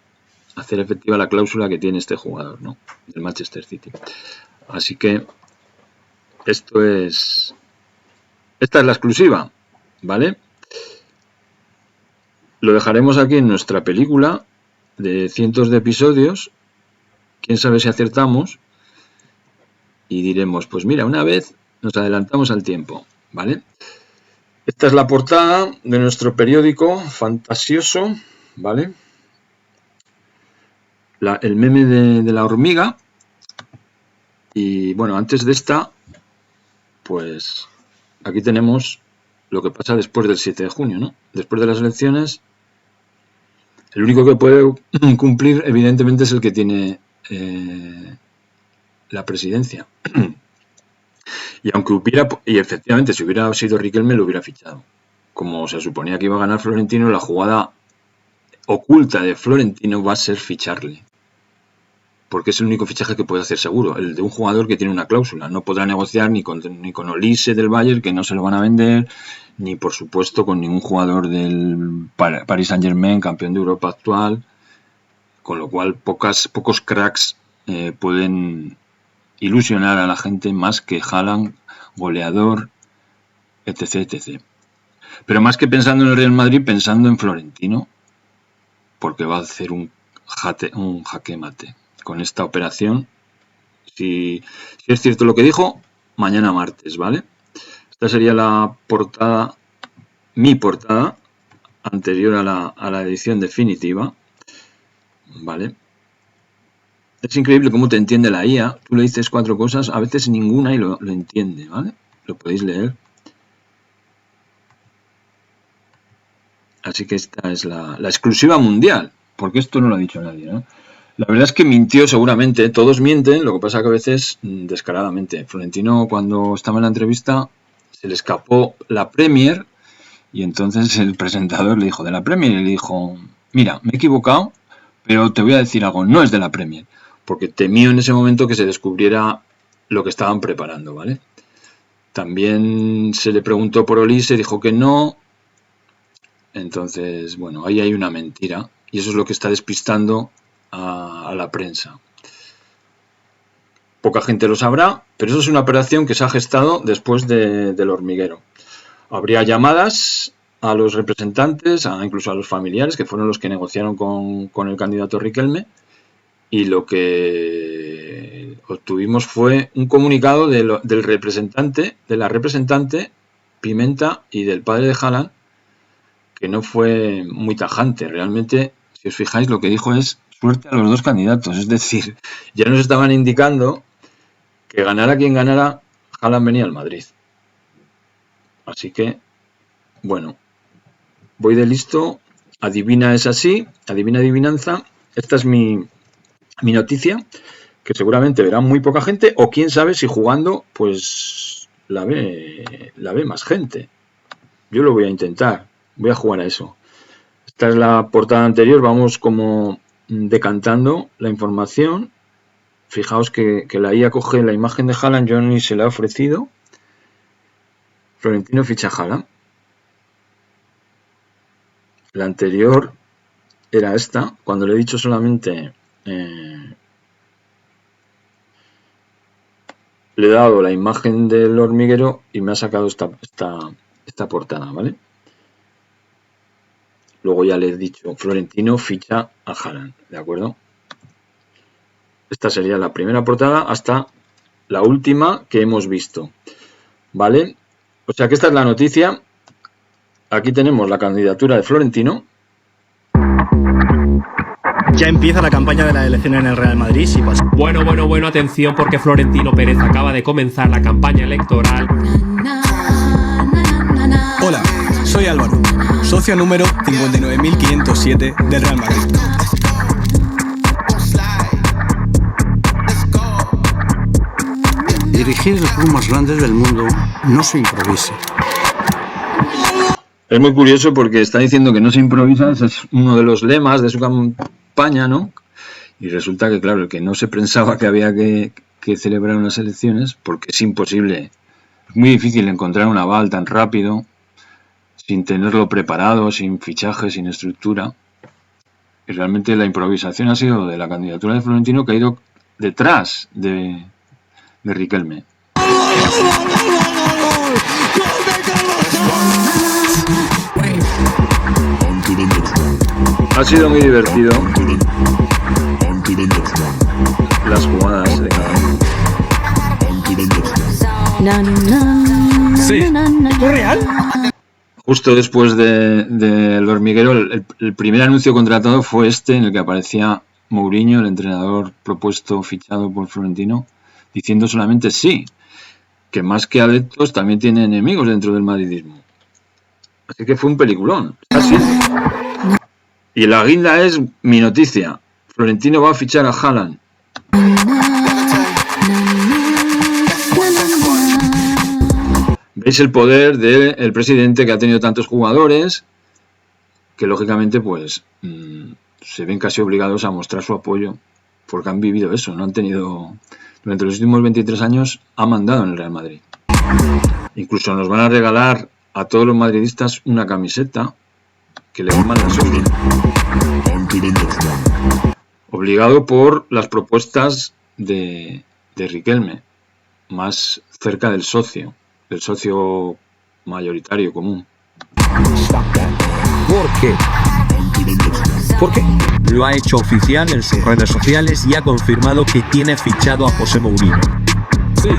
la cláusula que tiene este jugador, ¿no?, del Manchester City. Así que esta es la exclusiva, ¿vale? Lo dejaremos aquí en nuestra película de cientos de episodios. Quién sabe si acertamos. Y diremos, pues mira, una vez nos adelantamos al tiempo, ¿vale? Esta es la portada de nuestro periódico fantasioso, ¿vale? El meme de la hormiga. Y bueno, antes de esta, pues aquí tenemos lo que pasa después del 7 de junio, ¿no? Después de las elecciones, el único que puede cumplir, evidentemente, es el que tiene la presidencia. Y efectivamente, si hubiera sido Riquelme, lo hubiera fichado. Como se suponía que iba a ganar Florentino, la jugada oculta de Florentino va a ser ficharle. Porque es el único fichaje que puede hacer seguro, el de un jugador que tiene una cláusula. No podrá negociar ni con Olise del Bayern, que no se lo van a vender, ni por supuesto con ningún jugador del Paris Saint-Germain, campeón de Europa actual, con lo cual pocos cracks pueden ilusionar a la gente más que Haaland, goleador, etc, etc. Pero más que pensando en el Real Madrid, pensando en Florentino, porque va a hacer un jaque mate con esta operación. Si es cierto lo que dijo, mañana martes, ¿vale? Esta sería la portada, mi portada, anterior a la edición definitiva, ¿vale? Es increíble cómo te entiende la IA. Tú le dices 4 cosas, a veces ninguna, y lo entiende, ¿vale? Lo podéis leer. Así que esta es la exclusiva mundial, porque esto no lo ha dicho nadie, ¿no? La verdad es que mintió seguramente, todos mienten, lo que pasa que a veces descaradamente. Florentino, cuando estaba en la entrevista, se le escapó la Premier, y entonces el presentador le dijo de la Premier, y le dijo, mira, me he equivocado, pero te voy a decir algo, no es de la Premier, porque temió en ese momento que se descubriera lo que estaban preparando, ¿vale? También se le preguntó por Olise, dijo que no. Entonces, bueno, ahí hay una mentira, y eso es lo que está despistando a la prensa. Poca gente lo sabrá, pero eso es una operación que se ha gestado después del hormiguero. Habría llamadas a los representantes, incluso a los familiares, que fueron los que negociaron con el candidato Riquelme, y lo que obtuvimos fue un comunicado del representante, de la representante Pimenta y del padre de Haaland, que no fue muy tajante. Realmente, si os fijáis, lo que dijo es suerte a los dos candidatos. Es decir, ya nos estaban indicando que ganara quien ganara, Haaland venía al Madrid. Así que, bueno, voy de listo. Adivina es así, adivina adivinanza. Esta es mi noticia, que seguramente verá muy poca gente, o quién sabe si jugando, pues la ve más gente. Yo lo voy a intentar, voy a jugar a eso. Esta es la portada anterior, vamos como decantando la información. Fijaos que la IA coge la imagen de Haaland, yo ni se la he ofrecido. Florentino ficha Haaland. La anterior era esta, cuando le he dicho solamente le he dado la imagen del hormiguero y me ha sacado esta portada, ¿vale? Luego ya le he dicho Florentino ficha a Haaland, ¿de acuerdo? Esta sería la primera portada hasta la última que hemos visto, ¿vale? O sea que esta es la noticia. Aquí tenemos la candidatura de Florentino. Ya empieza la campaña de las elecciones en el Real Madrid. Si pasa. Bueno, atención, porque Florentino Pérez acaba de comenzar la campaña electoral. Hola, soy Álvaro, socio número 59.507 del Real Madrid. Dirigir el club más grande del mundo no se improvisa. Es muy curioso porque está diciendo que no se improvisa, ese es uno de los lemas de su campaña, ¿no? Y resulta que, claro, el que no se pensaba que había que celebrar unas elecciones, porque es imposible, es muy difícil encontrar un aval tan rápido, sin tenerlo preparado, sin fichaje, sin estructura. Y realmente la improvisación ha sido de la candidatura de Florentino, que ha ido detrás de Riquelme. Ha sido muy divertido las jugadas de cada uno. Sí, ¿es real? Justo después del hormiguero, el primer anuncio contratado fue este, en el que aparecía Mourinho, el entrenador propuesto, fichado por Florentino, diciendo solamente sí, que más que adeptos también tiene enemigos dentro del madridismo. Así que fue un peliculón. Así. Y la guinda es mi noticia. Florentino va a fichar a Haaland. ¿Veis el poder del presidente, que ha tenido tantos jugadores que lógicamente pues se ven casi obligados a mostrar su apoyo porque han vivido eso, no han tenido, durante los últimos 23 años ha mandado en el Real Madrid. Incluso nos van a regalar a todos los madridistas una camiseta que le llaman la socia. Obligado por las propuestas de Riquelme, más cerca del socio mayoritario común. ¿Por qué? Porque lo ha hecho oficial en sus redes sociales y ha confirmado que tiene fichado a José Mourinho. Sí.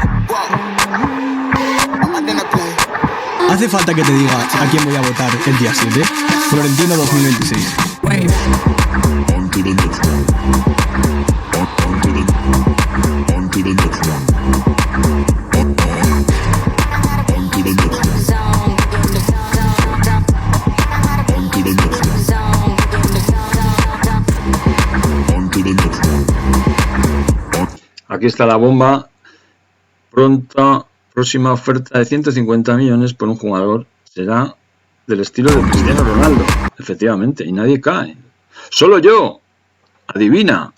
¿Hace falta que te diga a quién voy a votar el día 7? Florentino 2026. Aquí está la bomba. Próxima oferta de 150 millones por un jugador será del estilo de Cristiano Ronaldo. Efectivamente, y nadie cae. ¡Solo yo! ¡Adivina!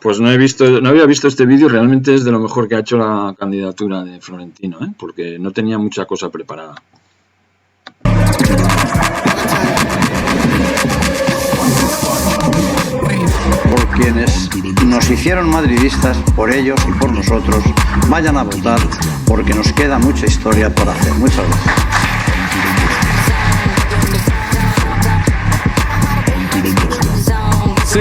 Pues no había visto este vídeo. Realmente es de lo mejor que ha hecho la candidatura de Florentino, porque no tenía mucha cosa preparada. quienes nos hicieron madridistas, por ellos y por nosotros, vayan a votar porque nos queda mucha historia por hacer. Muchas gracias. Sí.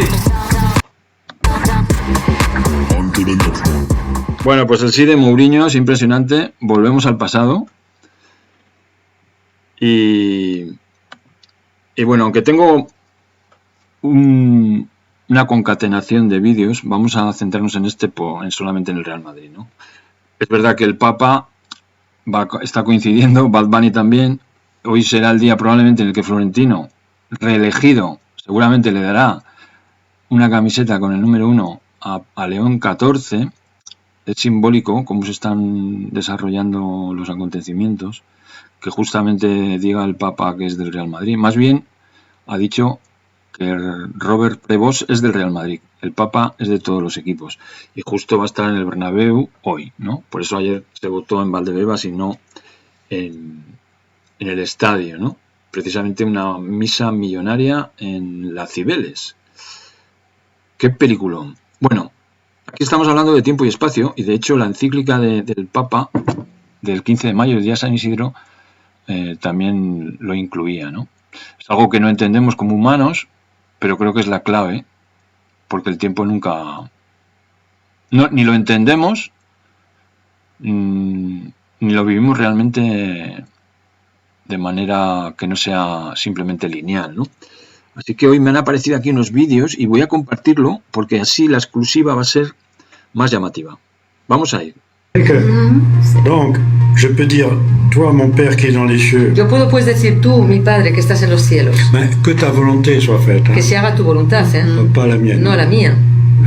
Bueno, pues el sí de Mourinho es impresionante. Volvemos al pasado. Y bueno, aunque tengo una concatenación de vídeos, vamos a centrarnos en solamente en el Real Madrid, ¿no? Es verdad que el Papa está coincidiendo, Bad Bunny también. Hoy será el día probablemente en el que Florentino, reelegido, seguramente le dará una camiseta con el número 1 a León XIV. Es simbólico cómo se están desarrollando los acontecimientos, que justamente diga el Papa que es del Real Madrid. Más bien ha dicho que Robert Prevost es del Real Madrid, el Papa es de todos los equipos, y justo va a estar en el Bernabéu hoy, ¿no? Por eso ayer se votó en Valdebebas y no en el estadio, ¿no? Precisamente una misa millonaria en la Cibeles. ¡Qué peliculón! Bueno, aquí estamos hablando de tiempo y espacio, y de hecho la encíclica del Papa del 15 de mayo, el día San Isidro, también lo incluía, ¿no? Es algo que no entendemos como humanos, pero creo que es la clave, porque el tiempo nunca... ni lo entendemos, ni lo vivimos realmente de manera que no sea simplemente lineal, ¿no? Así que hoy me han aparecido aquí unos vídeos y voy a compartirlo, porque así la exclusiva va a ser más llamativa. Vamos a ir. Donc, je peux dire, toi, mon Père qui est dans les cieux, Yo puedo pues decir tú, mi Padre, que estás en los cielos, que ta volonté soit faite, que se haga tu voluntad, ¿eh? pas la mienne. No la mía.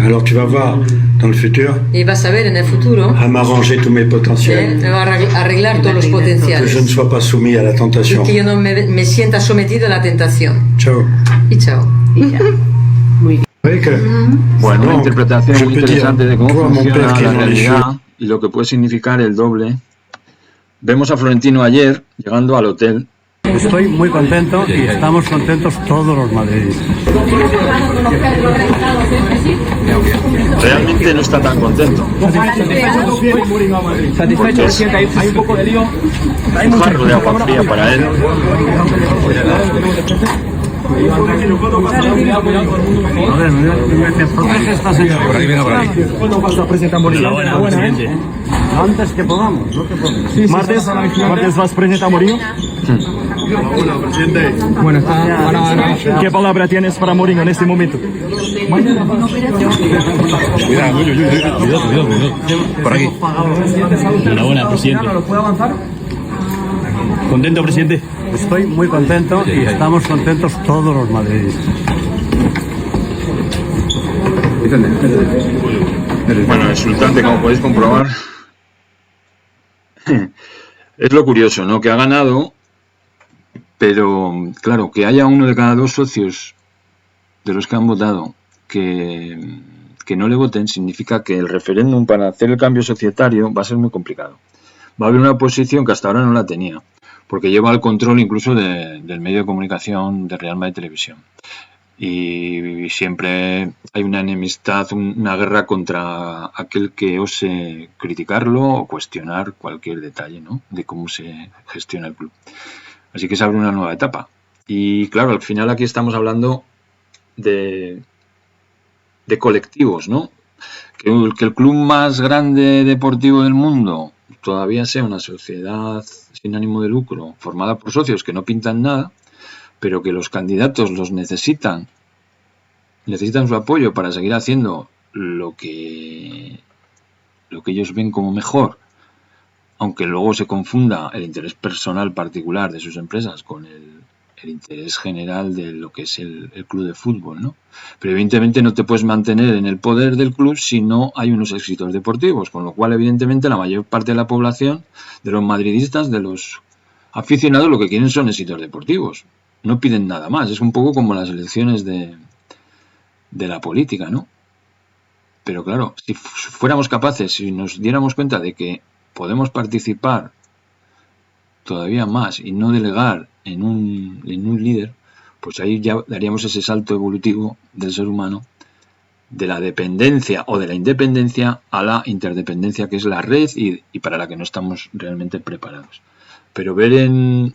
Alors tu vas voir dans le futur, Y vas a ver en el futuro, à m'arranger tous mes potentiels, me va a arreglar todos los que je potenciales, ne sois pas soumis à la y tentation. que yo no me sienta sometido a la tentación. Ciao. Y chao. Bueno, una interpretación muy interesante de cómo toi, mon funciona Père qui la est dans les cieux, realidad y lo que puede significar el doble. Vemos a Florentino ayer llegando al hotel. Estoy muy contento y estamos contentos todos los madridistas. Realmente no está tan contento. Satisfecho, presidente, hay un poco de lío. Un jarro de agua fría para él. Por aquí, venga, por aquí. ¿Cuándo vas a presentar Mourinho? Antes que podamos, no que podamos. ¿Martes vas a presentar Mourinho? Hola, presidente. Bueno, está... ¿Qué palabra tienes para Mourinho en este momento? Cuidado. Por aquí. Enhorabuena, presidente. ¿Puede avanzar? ¿Contento, presidente? Estoy muy contento y estamos contentos todos los madridistas. Bueno, resultante, como podéis comprobar. Es lo curioso, ¿no? Que ha ganado, pero claro, que haya uno de cada dos socios de los que han votado que no le voten, significa que el referéndum para hacer el cambio societario va a ser muy complicado. Va a haber una oposición que hasta ahora no la tenía, porque lleva el control incluso del medio de comunicación de Real Madrid Televisión. Y siempre hay una enemistad, una guerra contra aquel que ose criticarlo o cuestionar cualquier detalle, ¿no?, de cómo se gestiona el club. Así que se abre una nueva etapa. Y claro, al final aquí estamos hablando de colectivos, ¿no? Que el club más grande deportivo del mundo todavía sea una sociedad sin ánimo de lucro, formada por socios que no pintan nada, pero que los candidatos los necesitan su apoyo para seguir haciendo lo que ellos ven como mejor, aunque luego se confunda el interés personal particular de sus empresas con el interés general de lo que es el club de fútbol, ¿no? Pero evidentemente no te puedes mantener en el poder del club si no hay unos éxitos deportivos, con lo cual evidentemente la mayor parte de la población, de los madridistas, de los aficionados, lo que quieren son éxitos deportivos. No piden nada más. Es un poco como las elecciones de la política, ¿no? Pero claro, si fuéramos capaces, si nos diéramos cuenta de que podemos participar todavía más y no delegar en un líder, pues ahí ya daríamos ese salto evolutivo del ser humano de la dependencia o de la independencia a la interdependencia, que es la red y para la que no estamos realmente preparados. Pero ver en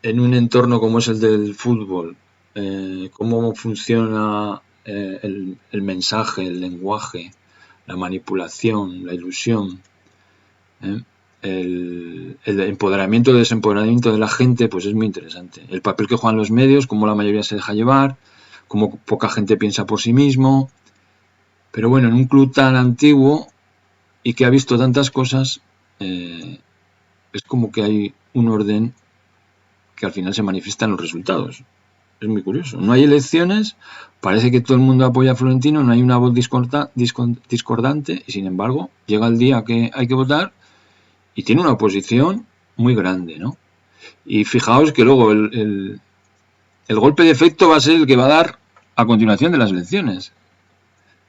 un entorno como es el del fútbol, cómo funciona el mensaje, el lenguaje, la manipulación, la ilusión, el empoderamiento o desempoderamiento de la gente, pues es muy interesante. El papel que juegan los medios, cómo la mayoría se deja llevar, cómo poca gente piensa por sí mismo. Pero bueno, en un club tan antiguo y que ha visto tantas cosas, es como que hay un orden que al final se manifiesta en los resultados. Es muy curioso. No hay elecciones, parece que todo el mundo apoya a Florentino, no hay una voz discordante y sin embargo llega el día que hay que votar y tiene una oposición muy grande, ¿no? Y fijaos que luego el golpe de efecto va a ser el que va a dar a continuación de las elecciones,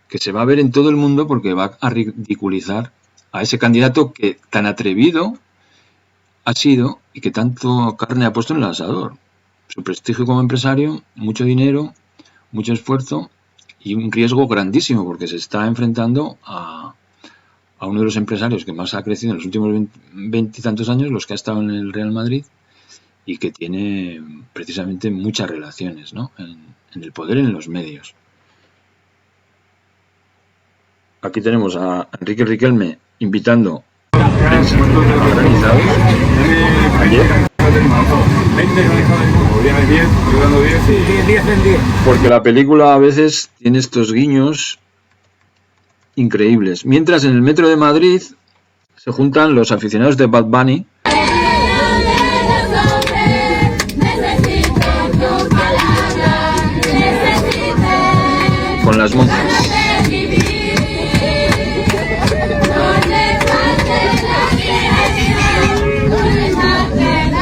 que se va a ver en todo el mundo porque va a ridiculizar a ese candidato que tan atrevido ha sido y que tanto carne ha puesto en el asador. Su prestigio como empresario, mucho dinero, mucho esfuerzo y un riesgo grandísimo porque se está enfrentando a uno de los empresarios que más ha crecido en los últimos 20 y tantos años, los que ha estado en el Real Madrid y que tiene precisamente muchas relaciones, ¿no? en el poder, en los medios. Aquí tenemos a Enrique Riquelme invitando organizados ayer. Porque la película a veces tiene estos guiños increíbles. Mientras en el metro de Madrid se juntan los aficionados de Bad Bunny con las monjas.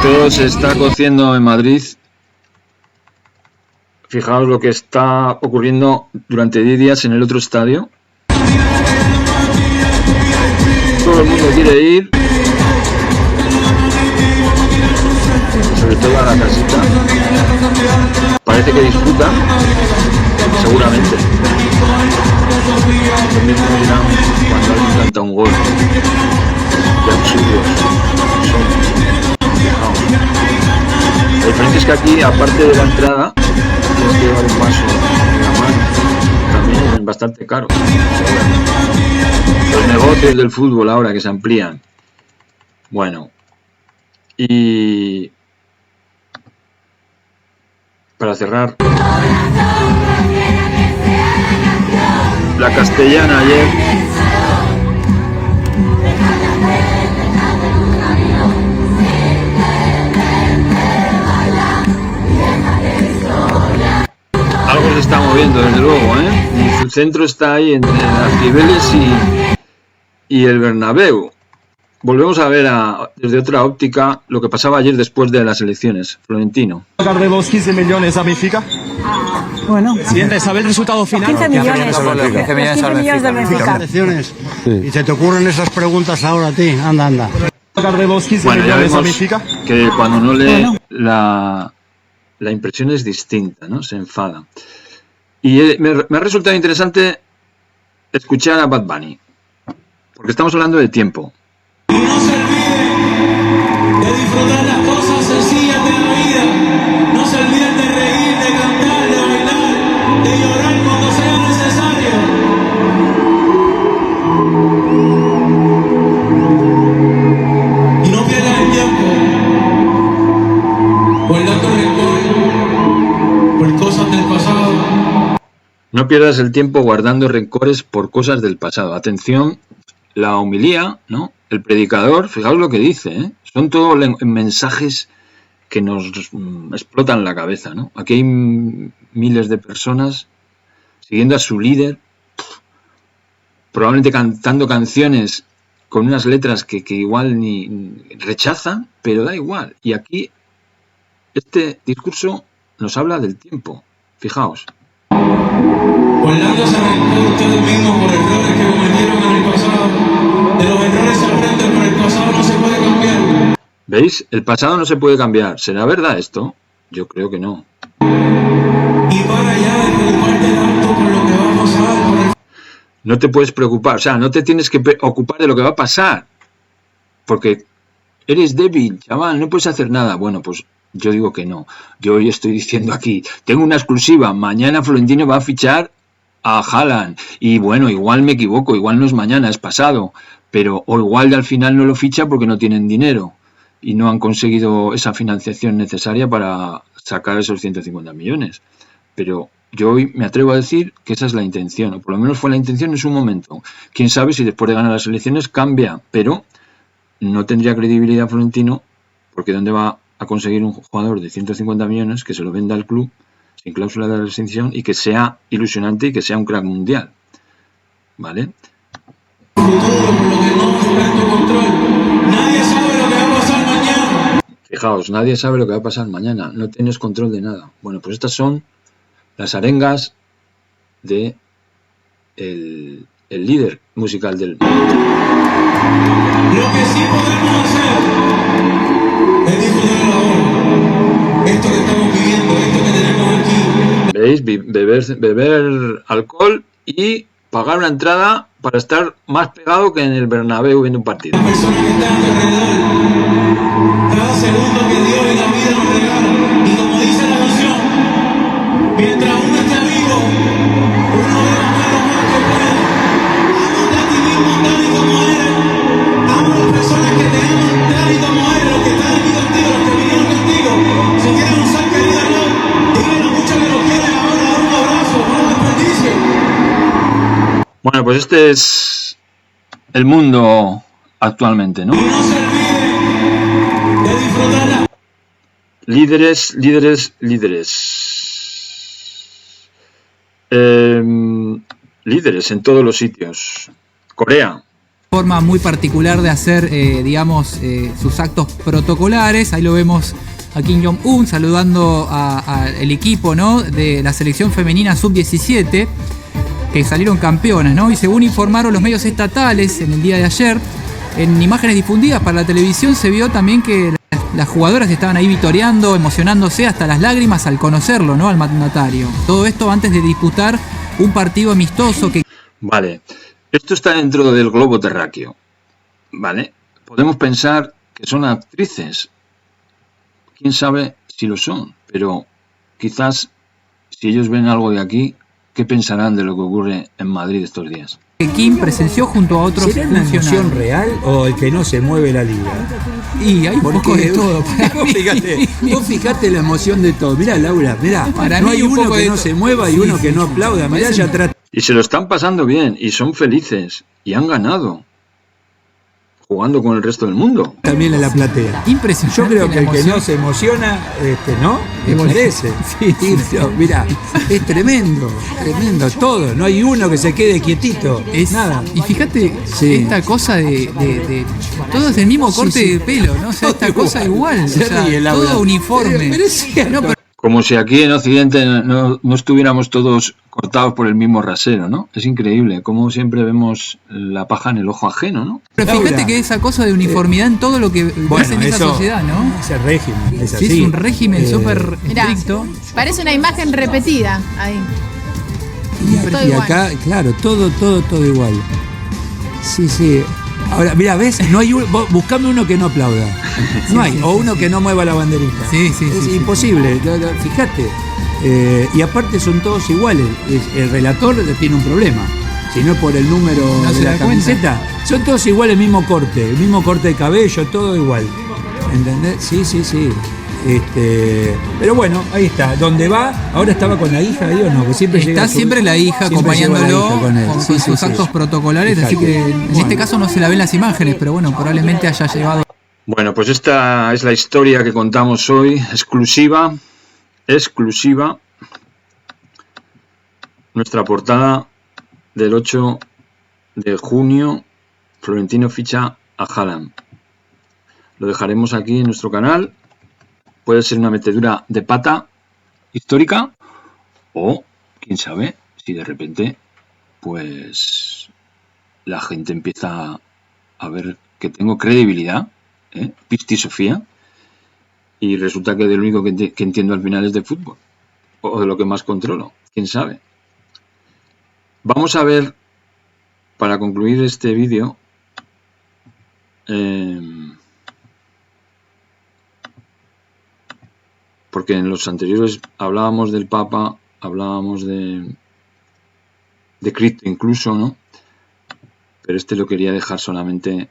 Todo se está cociendo en Madrid. Fijaos lo que está ocurriendo durante 10 días en el otro estadio. Todo el mundo quiere ir, sobre todo a la casita. Parece que disfrutan, seguramente. Lo mismo dirán cuando alguien canta un gol. Qué absurdos son. La diferencia es que aquí, aparte de la entrada, tienes que llevar un vaso en la mano. También es bastante caro. Los negocios del fútbol ahora que se amplían. Bueno. Y para cerrar, la Castellana ayer algo se está moviendo, desde luego, y su centro está ahí entre las Cibeles y el Bernabéu. Volvemos a ver desde otra óptica lo que pasaba ayer después de las elecciones. Florentino. ¿Pagar de los 15 millones a Benfica? Bueno. Siguiente, ¿sabe el resultado final? 15 millones. 15 millones de Benfica. Y se te ocurren esas preguntas ahora a ti. Anda. ¿Pagar de los 15 Bueno, ya millones a vemos Benfica? que cuando no lee la impresión es distinta, ¿no? Se enfada. Y me ha resultado interesante escuchar a Bad Bunny, porque estamos hablando de tiempo. Y no se olviden de disfrutar las cosas sencillas de la vida. No se olviden de reír, de cantar, de bailar, de llorar cuando sea necesario. Y no pierdan el tiempo guardando rencor por cosas del pasado. No pierdas el tiempo guardando rencores por cosas del pasado. Atención, la homilía, ¿no? El predicador, fijaos lo que dice, son todos mensajes que nos explotan la cabeza, ¿no? Aquí hay miles de personas siguiendo a su líder, probablemente cantando canciones con unas letras que igual ni rechazan, pero da igual. Y aquí este discurso nos habla del tiempo, fijaos. Guardando ese rencor ustedes mismos por errores que cometieron en el pasado. De los errores se aprende, pero el pasado no se puede cambiar. ¿Veis? El pasado no se puede cambiar. ¿Será verdad esto? Yo creo que no. Y para allá de preocuparte tanto por lo que va a pasar. no te puedes preocupar, o sea, no te tienes que ocupar de lo que va a pasar, porque eres débil, chaval, no puedes hacer nada. Bueno, pues yo digo que no. Yo hoy estoy diciendo aquí, tengo una exclusiva, mañana Florentino va a fichar a Haaland, y bueno, igual me equivoco, igual no es mañana, es pasado, pero o igual al final no lo ficha porque no tienen dinero y no han conseguido esa financiación necesaria para sacar esos 150 millones. Pero yo hoy me atrevo a decir que esa es la intención, o por lo menos fue la intención en su momento. Quién sabe si después de ganar las elecciones cambia, pero no tendría credibilidad Florentino, porque ¿dónde va a conseguir un jugador de 150 millones que se lo venda al club sin cláusula de rescisión y que sea ilusionante y que sea un crack mundial? ¿Vale? Nadie sabe lo que va a pasar mañana. Fijaos, nadie sabe lo que va a pasar mañana, no tienes control de nada. Bueno, pues estas son las arengas de el líder musical del... Lo que sí podemos hacer es disfrutar la hora. Esto que estamos viviendo, esto que tenemos aquí. ¿Veis? Beber alcohol y pagar una entrada para estar más pegado que en el Bernabéu viendo un partido. Cada segundo que Dios y la vida nos regala. Y como dice la canción, mientras uno esté vivo, uno debe amar lo más que pueda. Ámate a ti mismo tal y como eres. Ama a las personas que te aman tal y como eres, los que están aquí contigo, los que vinieron contigo. Si tienes un ser querido, no, dile lo mucho que lo quieres ahora, dar un abrazo, no lo desperdicies. Bueno, pues este es el mundo actualmente, ¿no? Líderes. Líderes en todos los sitios. Corea. Forma muy particular de hacer, digamos, sus actos protocolares. Ahí lo vemos a Kim Jong-un saludando al equipo, ¿no?, de la selección femenina sub-17, que salieron campeonas, ¿no? Y según informaron los medios estatales en el día de ayer, en imágenes difundidas para la televisión se vio también que las jugadoras estaban ahí vitoreando, emocionándose hasta las lágrimas al conocerlo, ¿no?, al mandatario. Todo esto antes de disputar un partido amistoso que... Vale, esto está dentro del globo terráqueo, ¿vale? Podemos pensar que son actrices, quién sabe si lo son, pero quizás si ellos ven algo de aquí, ¿qué pensarán de lo que ocurre en Madrid estos días? Kim presenció junto a otros ¿Será una emoción real o el que no se mueve la liga? Y hay un poco de todo. Vos fijate la emoción de todo. Mirá, Laura, mirá. Para no mí hay un uno poco que de no todo. se mueva y uno que no aplauda. Mirá, ya trata. Y se lo están pasando bien y son felices y han ganado jugando con el resto del mundo. También en la platea. Impresionante. Yo creo que el que emoción. no se emociona, ¿no? Me parece. Mirá, es tremendo, tremendo todo. No hay uno que se quede quietito. Es nada. Y fíjate, esta cosa de todos del mismo corte de pelo, ¿no? O sea, esta cosa igual. O sea, todo uniforme. Pero es cierto. Como si aquí en Occidente no estuviéramos todos cortados por el mismo rasero, ¿no? Es increíble, como siempre vemos la paja en el ojo ajeno, ¿no? Pero fíjate que esa cosa de uniformidad en todo lo que ves en esa sociedad, ¿no? Ese régimen, es así. Sí, es un régimen súper estricto. Parece una imagen repetida ahí. Y acá, claro, todo igual. Sí, sí. Ahora, mira, ¿ves? No hay buscame uno que no aplauda. No hay, o uno que no mueva la banderita. Es imposible, fíjate. Y aparte son todos iguales. El relator tiene un problema. Si no es por el número de la camiseta, son todos iguales, el mismo corte de cabello, todo igual. ¿Entendés? Sí. Pero bueno, ahí está. ¿Dónde va? Ahora estaba con la hija, ¿o no? Que siempre está siempre la hija acompañándolo con sus actos protocolares, así que en este caso no se la ven las imágenes, pero bueno, probablemente haya llevado. Bueno, pues esta es la historia que contamos hoy, exclusiva. Nuestra portada del 8 de junio, Florentino ficha a Haaland. Lo dejaremos aquí en nuestro canal. Puede ser una metedura de pata histórica o, quién sabe, si de repente pues la gente empieza a ver que tengo credibilidad, Pisti Sofía, y resulta que de lo único que entiendo al final es de fútbol, o de lo que más controlo, quién sabe. Vamos a ver para concluir este vídeo, porque en los anteriores hablábamos del Papa, hablábamos de Cristo incluso, ¿no? Pero este lo quería dejar solamente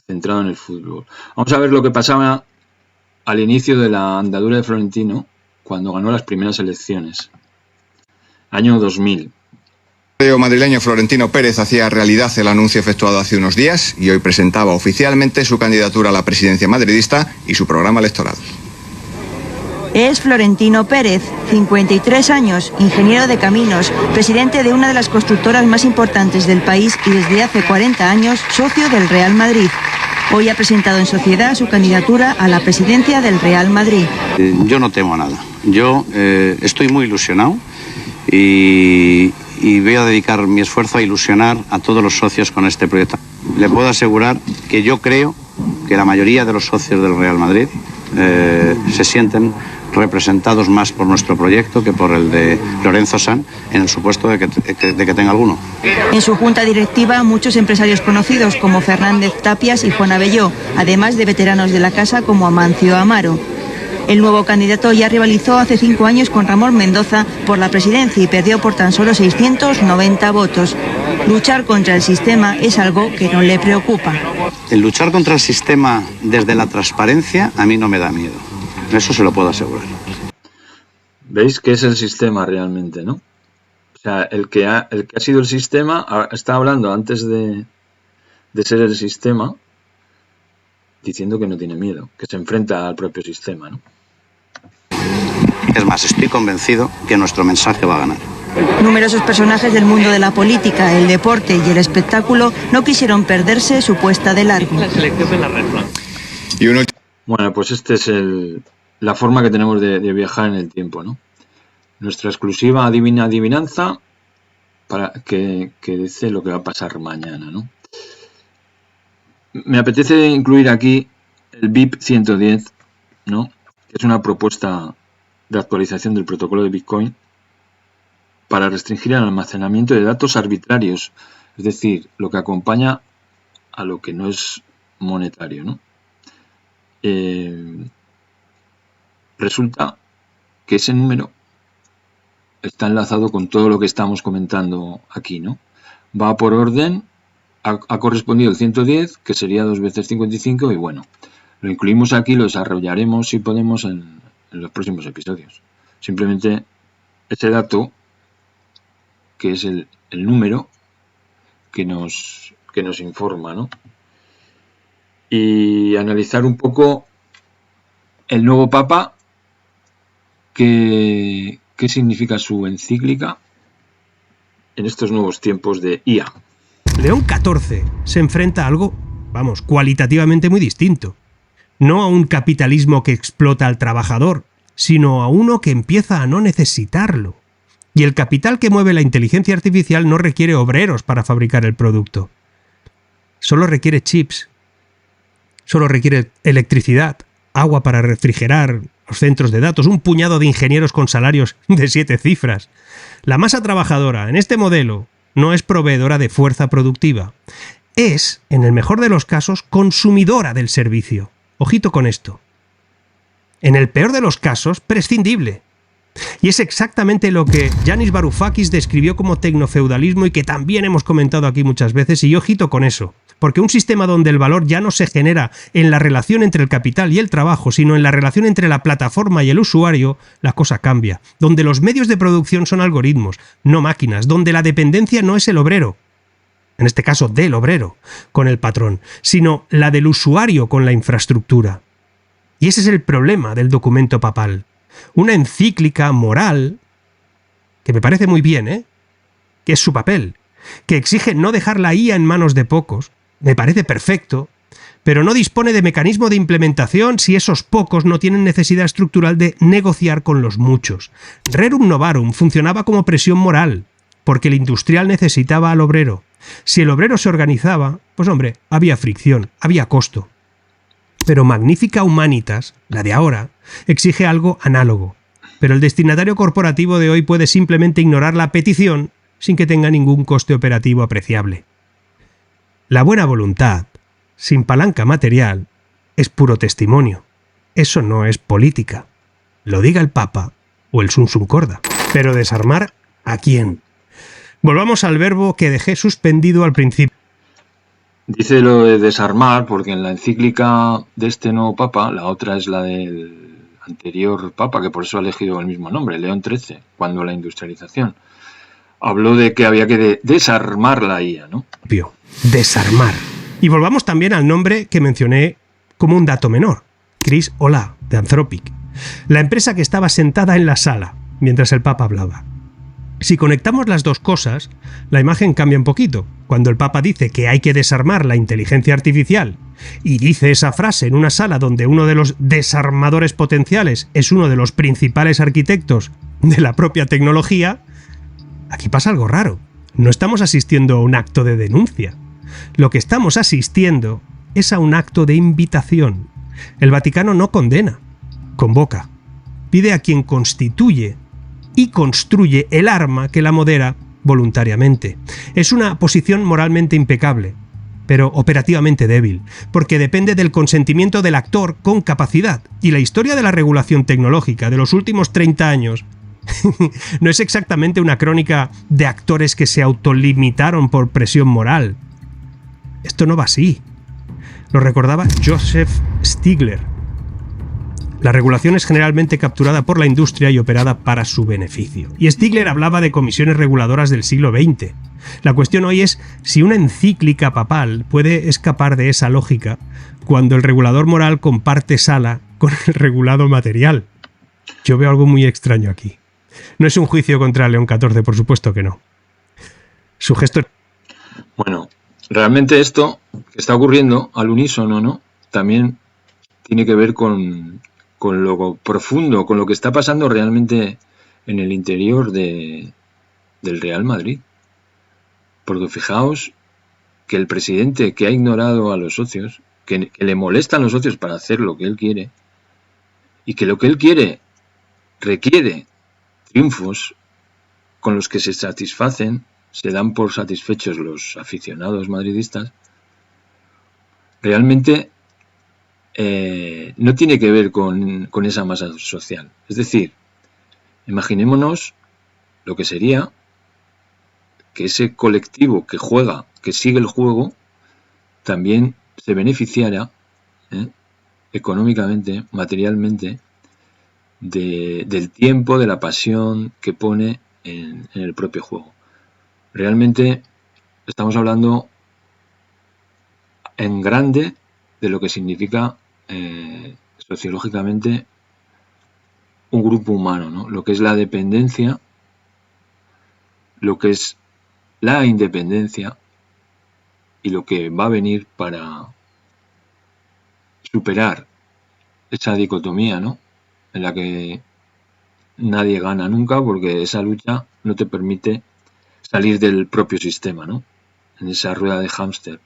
centrado en el fútbol. Vamos a ver lo que pasaba al inicio de la andadura de Florentino cuando ganó las primeras elecciones. Año 2000. El madrileño Florentino Pérez hacía realidad el anuncio efectuado hace unos días y hoy presentaba oficialmente su candidatura a la presidencia madridista y su programa electoral. Es Florentino Pérez, 53 años, ingeniero de caminos, presidente de una de las constructoras más importantes del país y desde hace 40 años socio del Real Madrid. Hoy ha presentado en sociedad su candidatura a la presidencia del Real Madrid. Yo no temo a nada. Yo estoy muy ilusionado y voy a dedicar mi esfuerzo a ilusionar a todos los socios con este proyecto. Le puedo asegurar que yo creo que la mayoría de los socios del Real Madrid se sienten representados más por nuestro proyecto que por el de Lorenzo Sanz, en el supuesto de que tenga alguno. En su junta directiva, muchos empresarios conocidos como Fernández Tapias y Juan Abelló, además de veteranos de la casa como Amancio Amaro. El nuevo candidato ya rivalizó hace 5 años con Ramón Mendoza por la presidencia y perdió por tan solo 690 votos. Luchar contra el sistema es algo que no le preocupa. El luchar contra el sistema desde la transparencia a mí no me da miedo. Eso se lo puedo asegurar. ¿Veis qué es el sistema realmente, no? O sea, el que ha sido el sistema está hablando antes de ser el sistema, diciendo que no tiene miedo, que se enfrenta al propio sistema, ¿no? Es más, estoy convencido que nuestro mensaje va a ganar. Numerosos personajes del mundo de la política, el deporte y el espectáculo no quisieron perderse su puesta de largo. Bueno, pues esta es la forma que tenemos de viajar en el tiempo, ¿no? Nuestra exclusiva adivinanza para que dice lo que va a pasar mañana, ¿no? Me apetece incluir aquí el BIP 110, ¿no? Que es una propuesta de actualización del protocolo de Bitcoin para restringir el almacenamiento de datos arbitrarios, es decir, lo que acompaña a lo que no es monetario, ¿no? Resulta que ese número está enlazado con todo lo que estamos comentando aquí, ¿no? Va por orden, ha correspondido el 110, que sería 2 veces 55, y bueno, lo incluimos aquí, lo desarrollaremos si podemos en los próximos episodios. Simplemente ese dato, que es el número que nos informa, ¿no? Y analizar un poco el nuevo Papa, qué significa su encíclica en estos nuevos tiempos de IA. León XIV se enfrenta a algo, vamos, cualitativamente muy distinto. No a un capitalismo que explota al trabajador, sino a uno que empieza a no necesitarlo. Y el capital que mueve la inteligencia artificial no requiere obreros para fabricar el producto. Solo requiere chips. Solo requiere electricidad, agua para refrigerar los centros de datos, un puñado de ingenieros con salarios de 7 cifras. La masa trabajadora en este modelo no es proveedora de fuerza productiva. Es, en el mejor de los casos, consumidora del servicio. Ojito con esto. En el peor de los casos, prescindible. Y es exactamente lo que Yanis Varoufakis describió como tecnofeudalismo y que también hemos comentado aquí muchas veces, y ojito con eso. Porque un sistema donde el valor ya no se genera en la relación entre el capital y el trabajo, sino en la relación entre la plataforma y el usuario, la cosa cambia. Donde los medios de producción son algoritmos, no máquinas. Donde la dependencia no es el obrero, en este caso del obrero, con el patrón, sino la del usuario con la infraestructura. Y ese es el problema del documento papal. Una encíclica moral, que me parece muy bien, que es su papel, que exige no dejar la IA en manos de pocos, me parece perfecto, pero no dispone de mecanismo de implementación si esos pocos no tienen necesidad estructural de negociar con los muchos. Rerum novarum funcionaba como presión moral, porque el industrial necesitaba al obrero. Si el obrero se organizaba, pues hombre, había fricción, había costo. Pero Magnifica Humanitas, la de ahora, exige algo análogo. Pero el destinatario corporativo de hoy puede simplemente ignorar la petición sin que tenga ningún coste operativo apreciable. La buena voluntad, sin palanca material, es puro testimonio. Eso no es política. Lo diga el Papa o el Sun Sun Corda. Pero ¿desarmar a quién? Volvamos al verbo que dejé suspendido al principio. Dice lo de desarmar porque en la encíclica de este nuevo Papa, la otra es la del anterior Papa, que por eso ha elegido el mismo nombre, León XIII, cuando la industrialización. Habló de que había que desarmar la IA, ¿no? Desarmar. Y volvamos también al nombre que mencioné como un dato menor, Chris Olah, de Anthropic, la empresa que estaba sentada en la sala mientras el Papa hablaba. Si conectamos las dos cosas, la imagen cambia un poquito. Cuando el Papa dice que hay que desarmar la inteligencia artificial y dice esa frase en una sala donde uno de los desarmadores potenciales es uno de los principales arquitectos de la propia tecnología, aquí pasa algo raro. No estamos asistiendo a un acto de denuncia. Lo que estamos asistiendo es a un acto de invitación. El Vaticano no condena, convoca. Pide a quien constituye y construye el arma que la modera voluntariamente. Es una posición moralmente impecable, pero operativamente débil, porque depende del consentimiento del actor con capacidad. Y la historia de la regulación tecnológica de los últimos 30 años no es exactamente una crónica de actores que se autolimitaron por presión moral. Esto no va así. Lo recordaba Joseph Stiglitz. La regulación es generalmente capturada por la industria y operada para su beneficio. Y Stiglitz hablaba de comisiones reguladoras del siglo XX. La cuestión hoy es si una encíclica papal puede escapar de esa lógica cuando el regulador moral comparte sala con el regulado material. Yo veo algo muy extraño aquí. No es un juicio contra León XIV, por supuesto que no. Su gesto... Bueno, realmente esto que está ocurriendo al unísono, ¿no? También tiene que ver con lo profundo, con lo que está pasando realmente en el interior del Real Madrid. Porque fijaos que el presidente, que ha ignorado a los socios, que le molestan los socios para hacer lo que él quiere, y que lo que él quiere requiere triunfos con los que se satisfacen, se dan por satisfechos los aficionados madridistas, realmente no tiene que ver con esa masa social. Es decir, imaginémonos lo que sería que ese colectivo que juega, que sigue el juego, también se beneficiara económicamente, materialmente, del tiempo, de la pasión que pone en el propio juego. Realmente estamos hablando en grande de lo que significa sociológicamente un grupo humano, ¿no? Lo que es la dependencia, lo que es la independencia y lo que va a venir para superar esa dicotomía, ¿no? En la que nadie gana nunca, porque esa lucha no te permite salir del propio sistema, ¿no? En esa rueda de hámster.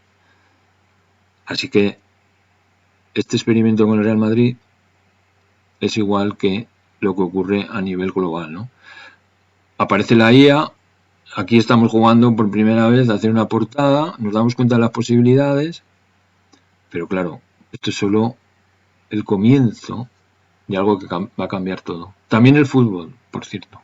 Así que este experimento con el Real Madrid es igual que lo que ocurre a nivel global, ¿no? Aparece la IA, aquí estamos jugando por primera vez a hacer una portada, nos damos cuenta de las posibilidades, pero claro, esto es solo el comienzo de algo que va a cambiar todo. También el fútbol, por cierto.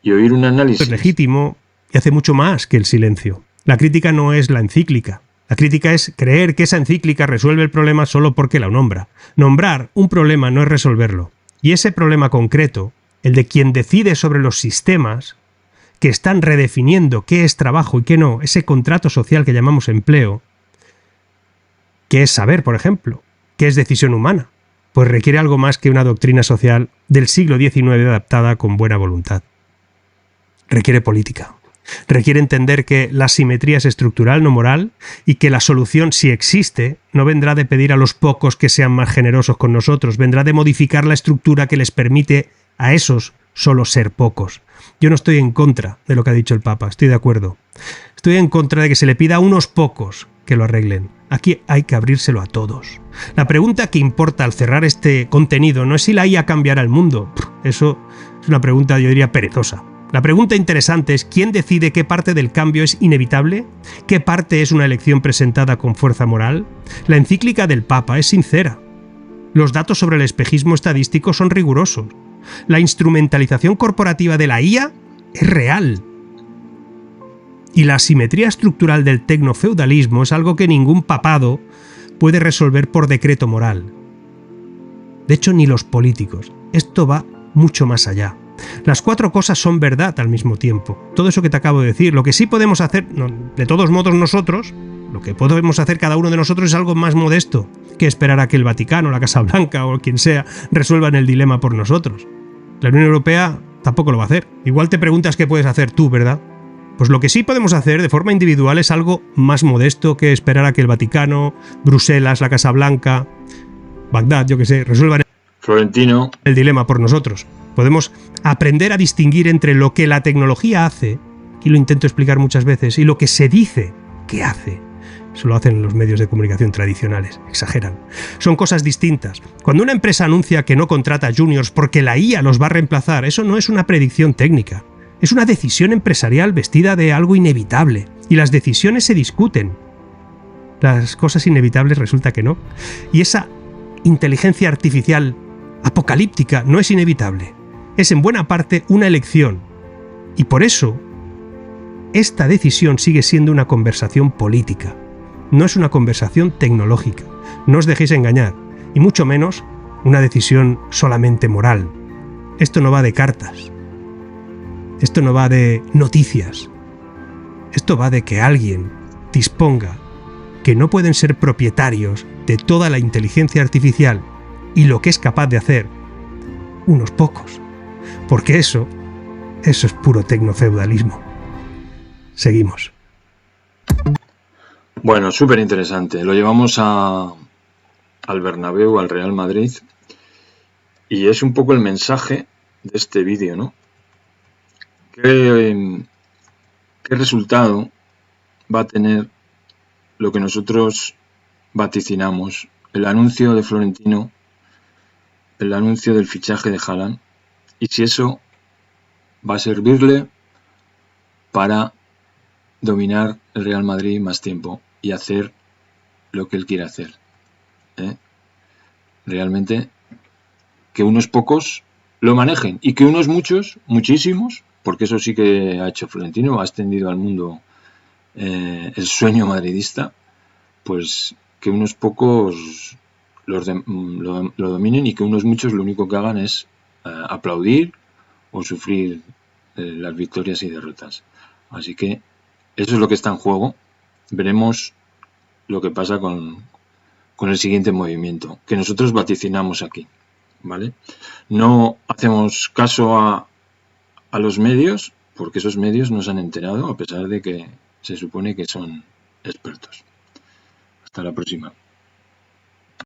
Y oír un análisis... Es legítimo y hace mucho más que el silencio. La crítica no es la encíclica. La crítica es creer que esa encíclica resuelve el problema solo porque la nombra. Nombrar un problema no es resolverlo. Y ese problema concreto, el de quien decide sobre los sistemas que están redefiniendo qué es trabajo y qué no, ese contrato social que llamamos empleo, qué es saber, por ejemplo, qué es decisión humana, pues requiere algo más que una doctrina social del siglo XIX adaptada con buena voluntad. Requiere política. Requiere entender que la simetría es estructural, no moral, y que la solución, si existe, no vendrá de pedir a los pocos que sean más generosos con nosotros, vendrá de modificar la estructura que les permite a esos solo ser pocos. Yo no estoy en contra de lo que ha dicho el Papa, estoy de acuerdo. Estoy en contra de que se le pida a unos pocos que lo arreglen. Aquí hay que abrírselo a todos. La pregunta que importa al cerrar este contenido no es si la IA cambiará el mundo. Eso Es una pregunta, yo diría, perezosa. La pregunta interesante es ¿quién decide qué parte del cambio es inevitable? ¿Qué parte es una elección presentada con fuerza moral? La encíclica del Papa es sincera. Los datos sobre el espejismo estadístico son rigurosos. La instrumentalización corporativa de la IA es real. Y la asimetría estructural del tecnofeudalismo es algo que ningún papado puede resolver por decreto moral. De hecho, ni los políticos. Esto va mucho más allá. Las 4 cosas son verdad al mismo tiempo. Todo eso que te acabo de decir, lo que sí podemos hacer, de todos modos nosotros, lo que podemos hacer cada uno de nosotros es algo más modesto que esperar a que el Vaticano, la Casa Blanca o quien sea resuelvan el dilema por nosotros. La Unión Europea tampoco lo va a hacer. Igual te preguntas qué puedes hacer tú, ¿verdad? Pues lo que sí podemos hacer de forma individual es algo más modesto que esperar a que el Vaticano, Bruselas, la Casa Blanca, Bagdad, yo que sé, resuelvan el dilema por nosotros. Podemos aprender a distinguir entre lo que la tecnología hace, aquí lo intento explicar muchas veces, y lo que se dice que hace. Eso lo hacen los medios de comunicación tradicionales, exageran. Son cosas distintas. Cuando una empresa anuncia que no contrata juniors porque la IA los va a reemplazar, eso no es una predicción técnica. Es una decisión empresarial vestida de algo inevitable. Y las decisiones se discuten. Las cosas inevitables resulta que no. Y esa inteligencia artificial apocalíptica no es inevitable. Es en buena parte una elección. Y por eso, esta decisión sigue siendo una conversación política. No es una conversación tecnológica. No os dejéis engañar. Y mucho menos una decisión solamente moral. Esto no va de cartas. Esto no va de noticias. Esto va de que alguien disponga que no pueden ser propietarios de toda la inteligencia artificial y lo que es capaz de hacer unos pocos. Porque eso es puro tecnofeudalismo. Seguimos. Bueno, súper interesante. Lo llevamos al Bernabéu, al Real Madrid, y es un poco el mensaje de este vídeo, ¿no? ¿Qué resultado va a tener lo que nosotros vaticinamos? El anuncio de Florentino, el anuncio del fichaje de Haaland, y si eso va a servirle para dominar el Real Madrid más tiempo y hacer lo que él quiere hacer. Realmente que unos pocos lo manejen y que unos muchos, muchísimos, porque eso sí que ha hecho Florentino, ha extendido al mundo el sueño madridista, pues que unos pocos lo dominen y que unos muchos lo único que hagan es aplaudir o sufrir las victorias y derrotas. Así que eso es lo que está en juego. Veremos lo que pasa con el siguiente movimiento, que nosotros vaticinamos aquí, ¿vale? No hacemos caso a los medios, porque esos medios no se han enterado, a pesar de que se supone que son expertos. Hasta la próxima.